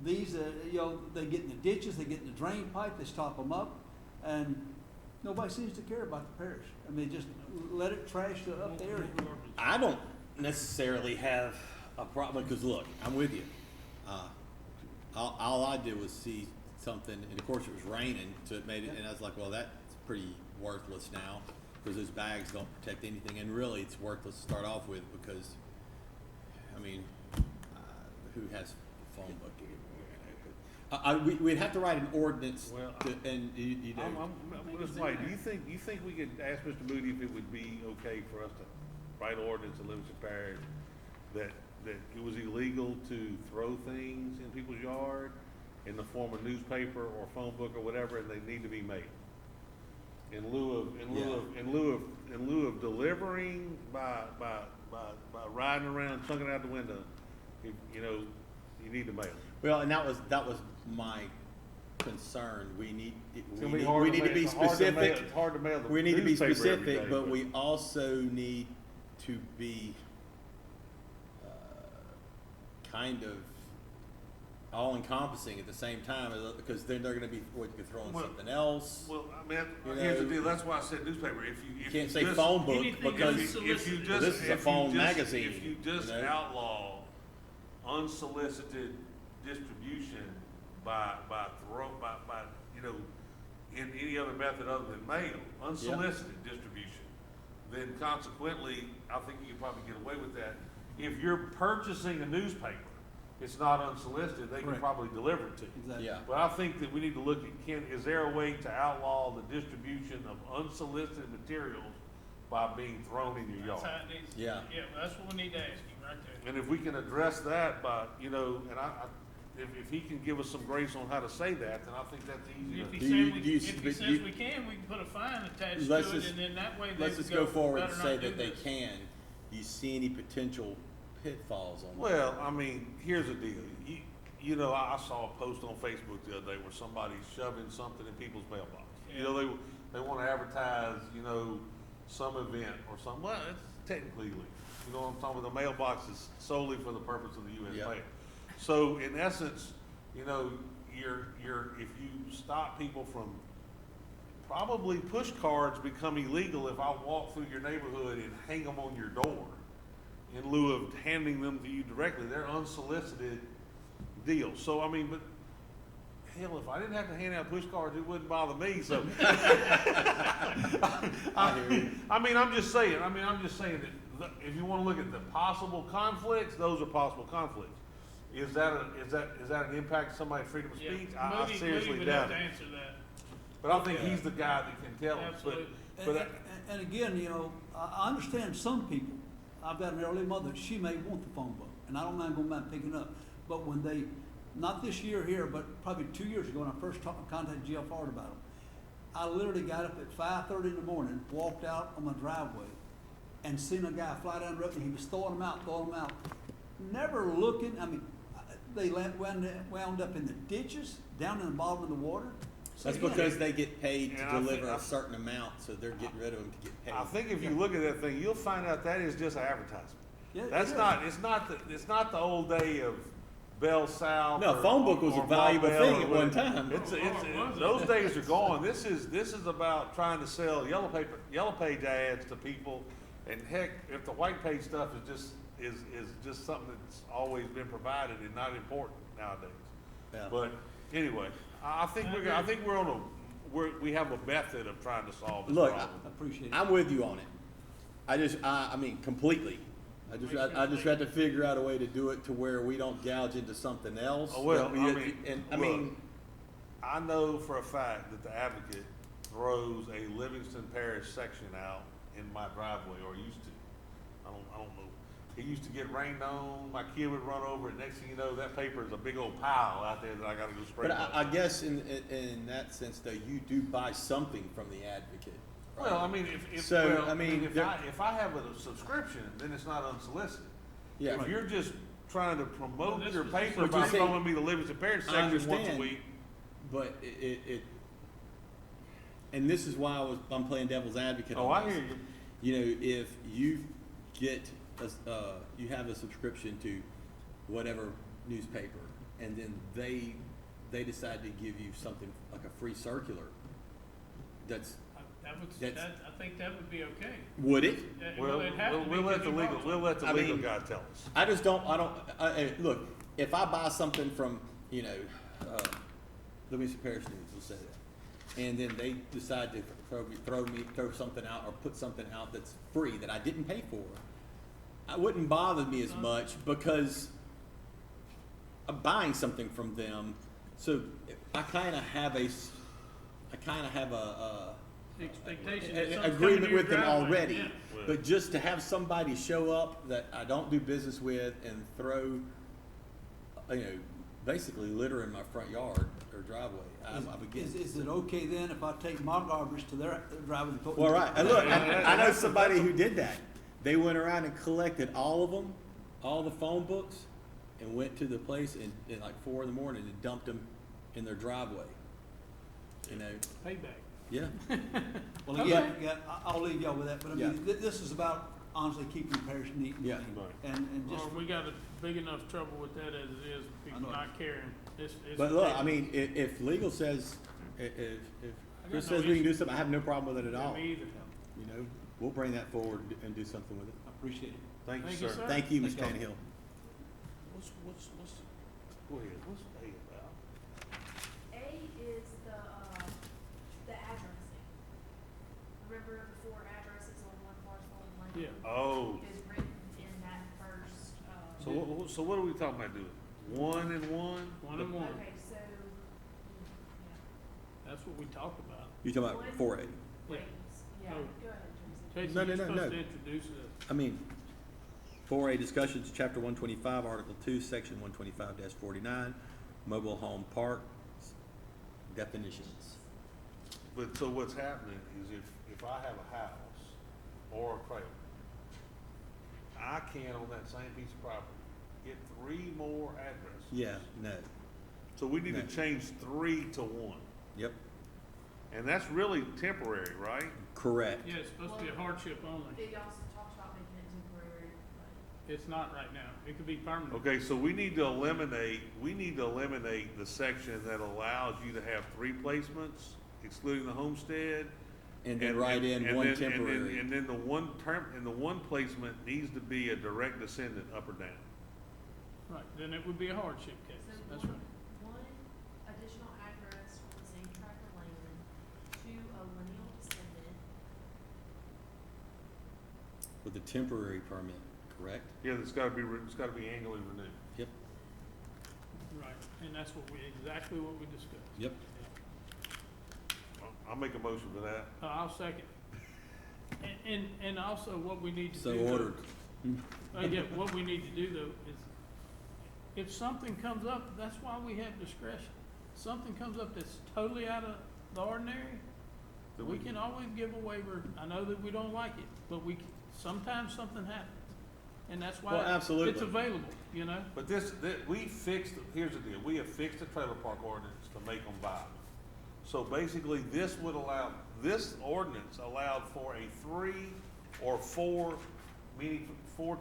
these, they get in the ditches, they get in the drain pipe, they stop them up, and nobody seems to care about the parish. I mean, just let it trash up the area. I don't necessarily have a problem, because look, I'm with you. All I did was see something, and of course it was raining, so it made it, and I was like, well, that's pretty worthless now, because those bags don't protect anything, and really it's worthless to start off with, because, I mean, who has a phone book? We'd have to write an ordinance, Well, and you know. Ms. White, do you think we could ask Mr. Moody if it would be okay for us to write an ordinance in Livingston Parish that it was illegal to throw things in people's yard in the form of newspaper or phone book or whatever, and they need to be mailed? In lieu of delivering by riding around, chucking it out the window, you need to mail it. Well, and that was my concern. We need It's gonna be hard to be it's hard to mail- specific. It's hard to mail the We need to be newspaper every specific, day, but we also need to be kind of all-encompassing at the same time, because then they're going to be throwing Well- something else. Well, I mean, You here's the know, deal, that's why I said newspaper, if you Can't you say just- phone book, anything because If you just, this is a if you phone just- magazine. If you just you know? outlaw unsolicited distribution by in any other method other than mail, unsolicited distribution, then consequently, I think you can probably get away with that. If you're purchasing a newspaper, it's not unsolicited, they can Correct. probably deliver it to you. Exactly. Yeah. But I think that we need to look at, is there a way to outlaw the distribution of unsolicited materials by being thrown in your That's yard? how it needs. Yeah. Yeah, that's what we need to ask you right there. And if we can address that by, and if he can give us some grace on how to say that, then I think that's easy. If he to- Do you- says do you- if he but says you- we can put a fine attached Let's to it, just- and then that way they Let's would just go forward and better say not do that they this. can. Do you see any potential pitfalls on that? Well, I mean, here's the deal. I saw a post on Facebook the other day where somebody's shoving something in people's mailbox. They want to advertise, some event or something. Well, it's technically illegal. You know what I'm talking about? The mailbox is solely for the purpose of the U.S. Yeah. mail. So in essence, if you stop people from, probably push cards become illegal if I walk through your neighborhood and hang them on your door in lieu of handing them to you directly. They're unsolicited deals. So, I mean, but hell, if I didn't have to hand out push cards, it wouldn't bother me, so. I'm just saying that if you wanna look at the possible conflicts, those are possible conflicts. Is that an impact to somebody's freedom of Yeah, speech? I Moody seriously would doubt have to it. answer that. But I think he's the guy that can tell us, Absolutely. And again, I understand some people, I've got an elderly mother, she may want the phone book, and I don't mind going back and picking it up. But when they, not this year here, but probably 2 years ago when I first contacted Jeff Hard about them, I literally got up at 5:30 in the morning, walked out on my driveway, and seen a guy fly down the road and he was throwing them out, never looking, I mean, they wound up in the ditches, down in the bottom of the water. So That's again, because they get paid to And I think- deliver a certain amount, so they're getting rid of them to get paid. I think if you look at that thing, you'll find out that is just advertisement. Yeah, it That's is. not, it's not the old day of Bell South. No, or- phone book was a or valuable Barbell thing or at one whatever. time. Those days are gone. This is about trying to sell yellow page ads to people. And heck, if the white page stuff is just something that's always been provided and not important nowadays. Yeah. But anyway, I think we have a method of trying to solve this Look, problem. I appreciate it. I'm with you on it. I mean, completely. I just had to figure out a way to do it to where we don't gouge into something else. Oh, well, But I mean, I look, mean, I know for a fact that the Advocate throws a Livingston Parish section out in my driveway, or used to. I don't know. It used to get rained on, my kid would run over it, next thing you know, that paper is a big old pile out there that I gotta go spray. but I mud. guess in that sense, though, you do buy something from the Advocate. right? Well, I mean, if, So, well, I mean, if there- if I have a subscription, then it's not unsolicited. Yeah. If you're just trying to promote Well, this your was- paper But you by see, throwing me the Livingston Parish I section once a understand. week. But and this is why I'm playing devil's advocate. Oh, on I this. hear you. You know, if you get you have a subscription to whatever newspaper, and then they decide to give you something like a free circular, that's I think that would be okay. would it? Well, it'd have to be we'll let 'cause the you legal, bought we'll let the I legal mean, guy tell us. I just don't. Look, if I buy something from Livingston Parish News, we'll say that, and then they decide to throw something out or put something out that's free that I didn't pay for, it wouldn't bother me as much because I'm buying something from them. So I kind of have a Expectation. that an something's agreement coming to your with them driveway, already. yeah. But just to have somebody show up that I don't do business with and throw, basically litter in my front yard or driveway, I'm against. Is it okay then if I take my garbage to their driveway and put? Well, right, and look, I know somebody who did that. They went around and collected all of them, all the phone books, and went to the place in like 4 a.m. and dumped them in their driveway. Payback. Yeah. Well, Okay. yeah, I'll leave y'all with that, but I mean, this is about honestly keeping the parish neat and Yeah. clean. Right. And just, Well, we got a big enough trouble with that as it is, people know. not caring. It's But look, I mean, if legal says, if Chris no says we can do issue. something, I have no problem with it at all. Me either. You know, we'll bring that forward and do something with it. I appreciate it. Thank you, Thank you, sir. sir. Thank you, Ms. Thank Tannehill. What's, go ahead, what's A about? A is the addressing. Remember before addresses on one parcel of land? Yeah. Oh, Is written in that first, so what are we talking about doing? 1 and 1? 1 and 1. okay, so, yeah, That's what we talked about. You talking about 4A? ways, yeah, Oh. go ahead, Tracy. Jason, No, you're no, no, supposed no. to introduce us. I mean, 4A discussions, chapter 125, article 2, section 125-49, mobile home park definitions. But so what's happening is if I have a house or a trailer, I can on that same piece of property get 3 more addresses. Yeah, no, So we need No. to change 3 to 1. yep, And that's really temporary, right? correct. Yeah, it's supposed to be a hardship only. It also talks about making it temporary, but It's not right now. It could be permanent. Okay, so we need to eliminate the section that allows you to have 3 placements, excluding the homestead. And then write in and one then- temporary. And then the one placement needs to be a direct descendant up or down. Right, then it would be a hardship case. so That's right. one additional address for the same tract of land to a lineal descendant. With a temporary permit, correct? Yeah, it's gotta be annually renewed. Yep, Right, and that's exactly what we discussed. yep. I'll make a motion for that. I'll second. And also what we need to So do. though- ordered. Yeah, what we need to do though is, if something comes up, that's why we have discretion. Something comes up that's totally out of the ordinary, Then we can always give a waiver. I know that we don't like it, but sometimes something happens. And that's Well, why absolutely. it's available, you know? But we fixed, here's the deal, we have fixed the trailer park ordinance to make them viable. So basically, this ordinance allowed for a 3 or 4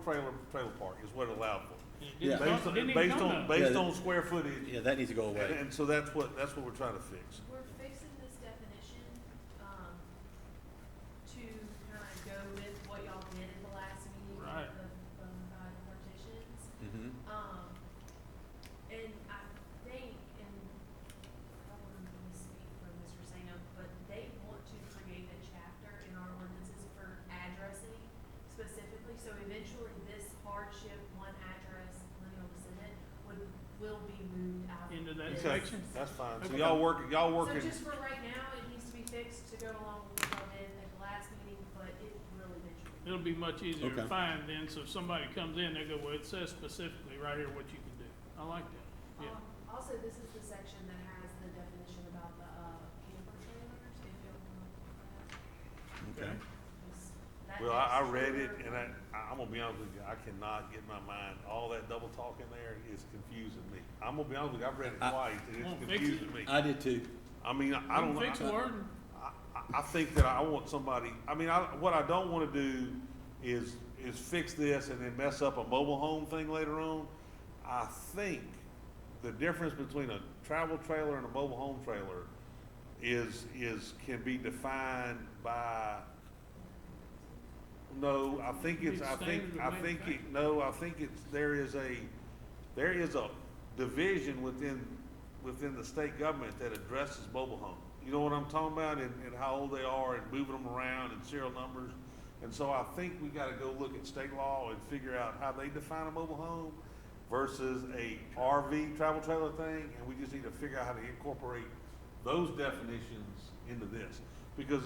trailer park is what it allowed for. It Yeah. didn't come- didn't even come to us. Based Yeah, on square footage, Yeah, that needs to go away. and so that's what we're trying to fix. We're fixing this definition, to kind of go with what y'all did at the last meeting Right. with the bona fide partitions. Mm-hmm. And I think, and I don't want to speak for Mr. Sano, but they want to create a chapter in our ordinances for addressing specifically. So eventually, this hardship, one address, lineal descendant will be moved out. Into that this. Okay, section? that's fine. So Okay. y'all working. So just for right now, it needs to be fixed to go along with what y'all did at the last meeting, but it will eventually. It'll be much easier to Okay. find then, so if somebody comes in, they go, well, it says specifically right here what you can do. I like that, yeah. Also, this is the section that has the definition about the, camper trailers, if you don't know that. Okay. That Well, I next read it, trailer- and I'm gonna be honest with you, I cannot get my mind, all that double talk in there is confusing me. I'm gonna be honest with you, I've read it twice, and Won't it's fix it. confusing me. I did too. I mean, I You don't can know. fix a word. I think that I want somebody, I mean, what I don't wanna do is fix this and then mess up a mobile home thing later on. I think the difference between a travel trailer and a mobile home trailer can be defined by, no, I think it's, I think there is a division within the state government that addresses mobile homes. You know what I'm talking about, and how old they are, and moving them around, and serial numbers. And so I think we gotta go look at state law and figure out how they define a mobile home versus a RV travel trailer thing, and we just need to figure out how to incorporate those definitions into this. Because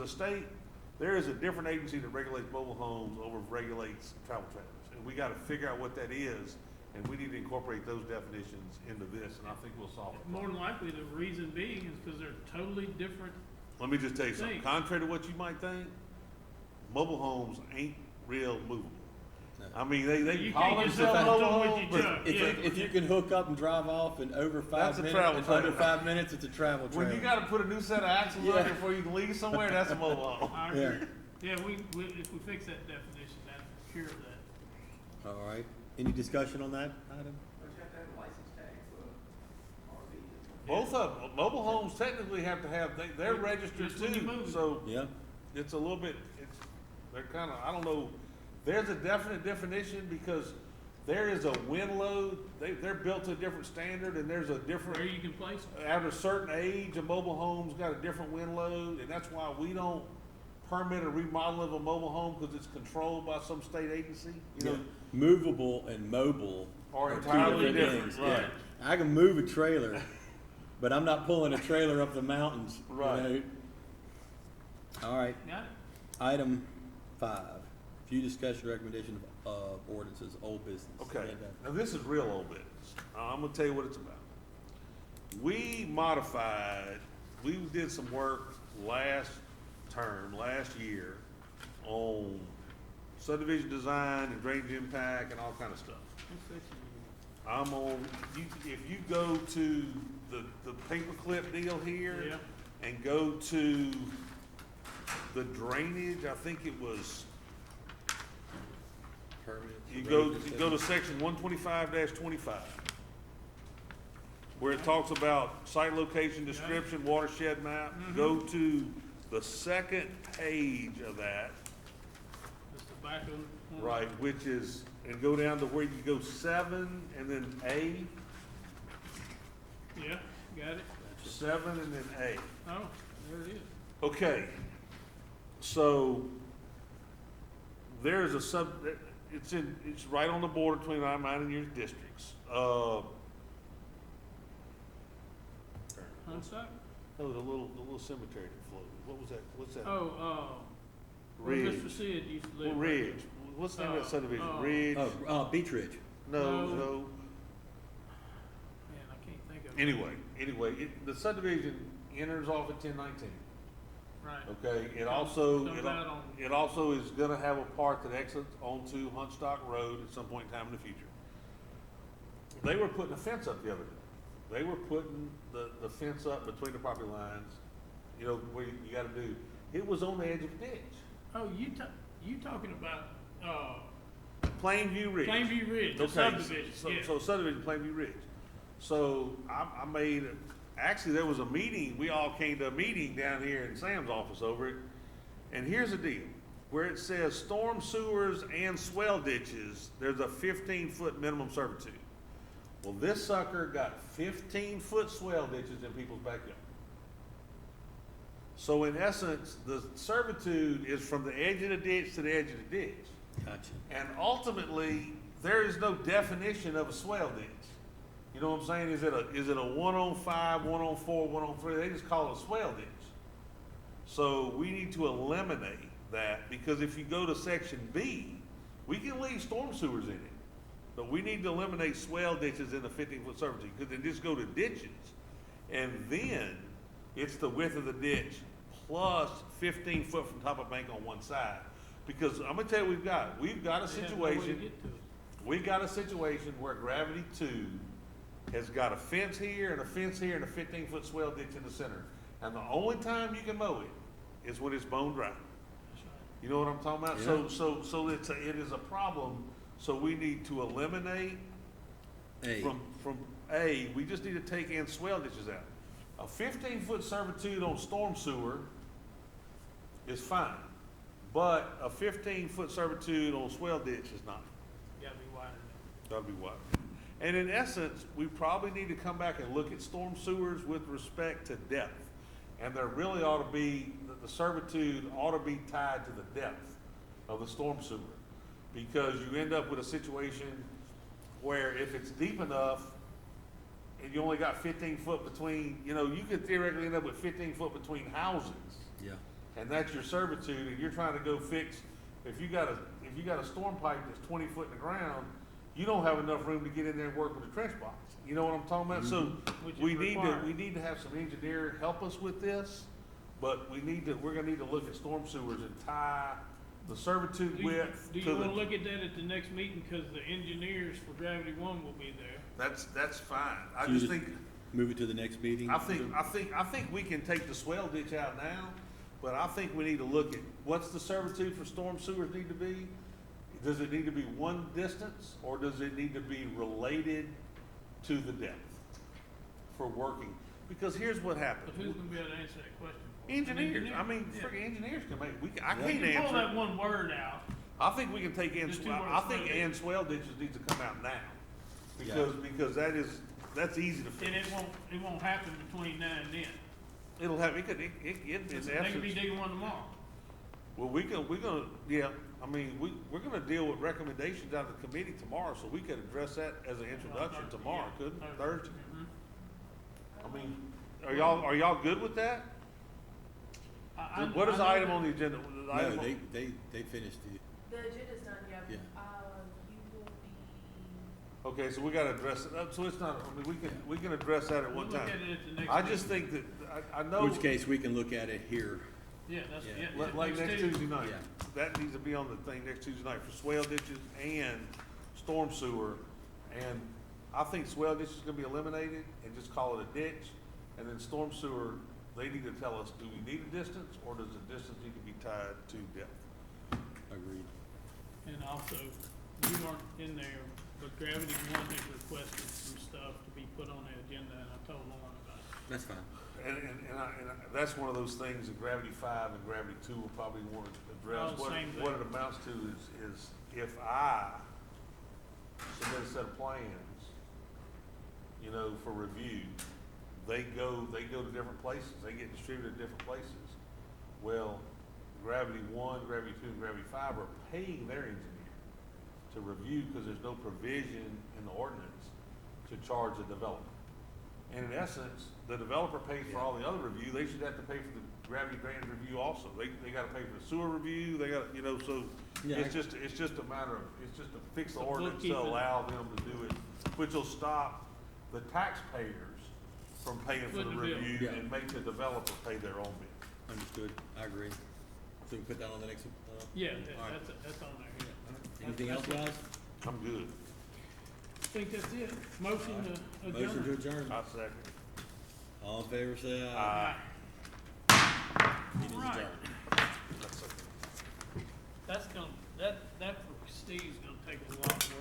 there is a different agency that regulates mobile homes over regulates travel trailers. And we gotta figure out what that is, and we need to incorporate those definitions into this, and I think we'll solve it. More than likely, the reason being is because they're totally different. Let me just tell you something, Thanks. contrary to what you might think, mobile homes ain't real movable. I mean, they You call can't just themselves have mobile them with homes, your but truck. If, Yeah. if you can hook up and drive off in over That's 5 a minutes, travel under trailer. 5 minutes, it's a travel trailer. when you gotta put a new set of axles on Yeah. it before you can leave somewhere, that's a mobile home. I agree. Yeah, if we fix that definition, that'll cure that. All right. Any discussion on that item? Both of them, mobile homes technically have to have, they're registered Just when you too, move. so Yeah. it's a little bit, they're kinda, I don't know, there's a definite definition because there is a wind load, they're built to a different standard, and there's a different. Where you can place them. At a certain age, a mobile home's got a different wind load, and that's why we don't permit a remodel of a mobile home, because it's controlled by some state agency, you know? Movable and mobile Are two entirely different, things. right. Yeah. I can move a trailer, but I'm not pulling a trailer up the mountains. you Right. know? All right. Got it? Item 5, view discussion recommendation of ordinances, old business. Okay, Yeah, now this is real old business. I'm gonna tell you what it's about. We did some work last year, on subdivision design and drainage impact and all kind of stuff. If you go to the paperclip deal here. Yeah. And go to the drainage, I think it was, you go to section 125-25, where it talks about site location description, watershed map. Go to the second page of that, Just the back of. right, which is, and go down to where you go 7 and then A, Yeah, got it. 7 and then A. Oh, there it is. Okay, so there's it's right on the border between mine and your districts. What's that? Oh, the little cemetery that floated. What was that? What's that? Oh, where Ridge. Mr. Sid used to Well, live. Ridge. What's the name of that subdivision? Ridge? Oh, Beach Ridge. No. Man, I can't think of it. Anyway, the subdivision enters off at 1019. Right. Okay, it also is gonna have a part that exits onto Huntstock Road at some point in time in the future. They were putting a fence up the other day. They were putting the fence up between the property lines, you know, where you gotta do. It was on the edge of the ditch. Oh, you talking about, Plainview Ridge. Plainview Ridge, the Okay, subdivision, so, yeah. so subdivision, Plainview Ridge. So I made, actually, there was a meeting, we all came to a meeting down here in Sam's office over it. And here's the deal, where it says storm sewers and swell ditches, there's a 15-foot minimum servitude. Well, this sucker got 15-foot swell ditches in people's backyard. So in essence, the servitude is from the edge of the ditch to the edge of the ditch. Gotcha. And ultimately, there is no definition of a swell ditch. You know what I'm saying? Is it a 105, 104, 103? They just call it a swell ditch. So we need to eliminate that, because if you go to section B, we can leave storm sewers in it. But we need to eliminate swell ditches in the 15-foot servitude, because they just go to ditches. And then it's the width of the ditch plus 15 foot from top of bank on one side. Because I'm gonna tell you what we've got a situation, where Gravity 2 has got a fence here and a fence here and a 15-foot swell ditch in the center. And the only time you can mow it is when it's bone dry. You know what I'm talking about? Yeah. So it is a problem, so we need to eliminate from A, we just need to take in swell ditches out. A 15-foot servitude on storm sewer is fine, but a 15-foot servitude on swell ditch is not. Gotta be wider than Gotta be wide. And in essence, we probably need to come back and look at storm sewers with respect to depth. And there really ought to be, the servitude ought to be tied to the depth of the storm sewer. Because you end up with a situation where if it's deep enough, and you only got 15 foot between, you know, you could theoretically end up with 15 foot between houses. Yeah. And that's your servitude, and you're trying to go fix, if you got a storm pipe that's 20 foot in the ground, you don't have enough room to get in there and work with a trench box. You know what I'm talking about? So Which is we required. need to have some engineer help us with this, but we're gonna need to look at storm sewers and tie the servitude Do width you to wanna the, look at that at the next meeting, cause the engineers for Gravity 1 will be there? that's fine. I So you just think, Move it to the next meeting? I think we can take the swell ditch out now, but I think we need to look at, what's the servitude for storm sewers need to be? Does it need to be one distance, or does it need to be related to the depth for working? Because here's what happens. But who's gonna be able to answer that question? Engineers, I mean, Yeah. friggin' engineers can make, I Yeah. can't You can pull that answer. one word out. I think we can take in, Just two I words, think swell and swell ditches needs to come out now. Yeah. Because that's easy to And fix. it won't happen between now and then. It'll have, it in They could be essence, digging one tomorrow. well, we're gonna, yeah, I mean, we're gonna deal with recommendations out of the committee tomorrow, so we could address that as an introduction tomorrow, couldn't, Thursday? Mhm. I mean, are y'all good with that? What is the I know item that- on the agenda? The No, item on- they finished it. The agenda's done, yeah. Yeah. You will be, Okay, so we gotta address it, so it's not, I mean, we can address that at We'll one look time. at it at the next I just meeting. think that, I know. In which case, we can look at it here. Yeah, that's, Yeah. yeah. Like next Tuesday night, Yeah. that needs to be on the thing next Tuesday night for swell ditches and storm sewer. And I think swell ditch is gonna be eliminated and just call it a ditch. And then storm sewer, they need to tell us, do we need a distance, or does the distance need to be tied to depth? Agreed. And also, you weren't in there, but Gravity 1 has requested some stuff to be put on the agenda, and I told Lauren about it. That's fine. And that's one of those things that Gravity 5 and Gravity 2 will probably want to address. Oh, same What thing. it amounts to is if I submit a set of plans, you know, for review, they go to different places, they get distributed to different places. Well, Gravity 1, Gravity 2, and Gravity 5 are paying their engineer to review, because there's no provision in the ordinance to charge the developer. And in essence, the developer pays for all the other review, they should have to pay for the Gravity drainage review also. They gotta pay for the sewer review, they gotta, you know, so Yeah, it's just a matter of, it's just to fix the So ordinance to bookkeeping. allow them to do it, which will stop the taxpayers from paying for the Footing the bill. review Yeah. and make the developer pay their own bill. Understood, I agree. So we put that on the next, Yeah, all right. that's on there, yeah. Anything else, That's- guys? I'm good. I think that's it. Motion to adjourn. Motion to adjourn. I second. All in favor, say aye. Aye. Meeting's Right. adjourned. That's gonna, that for Steve's gonna take a lot more.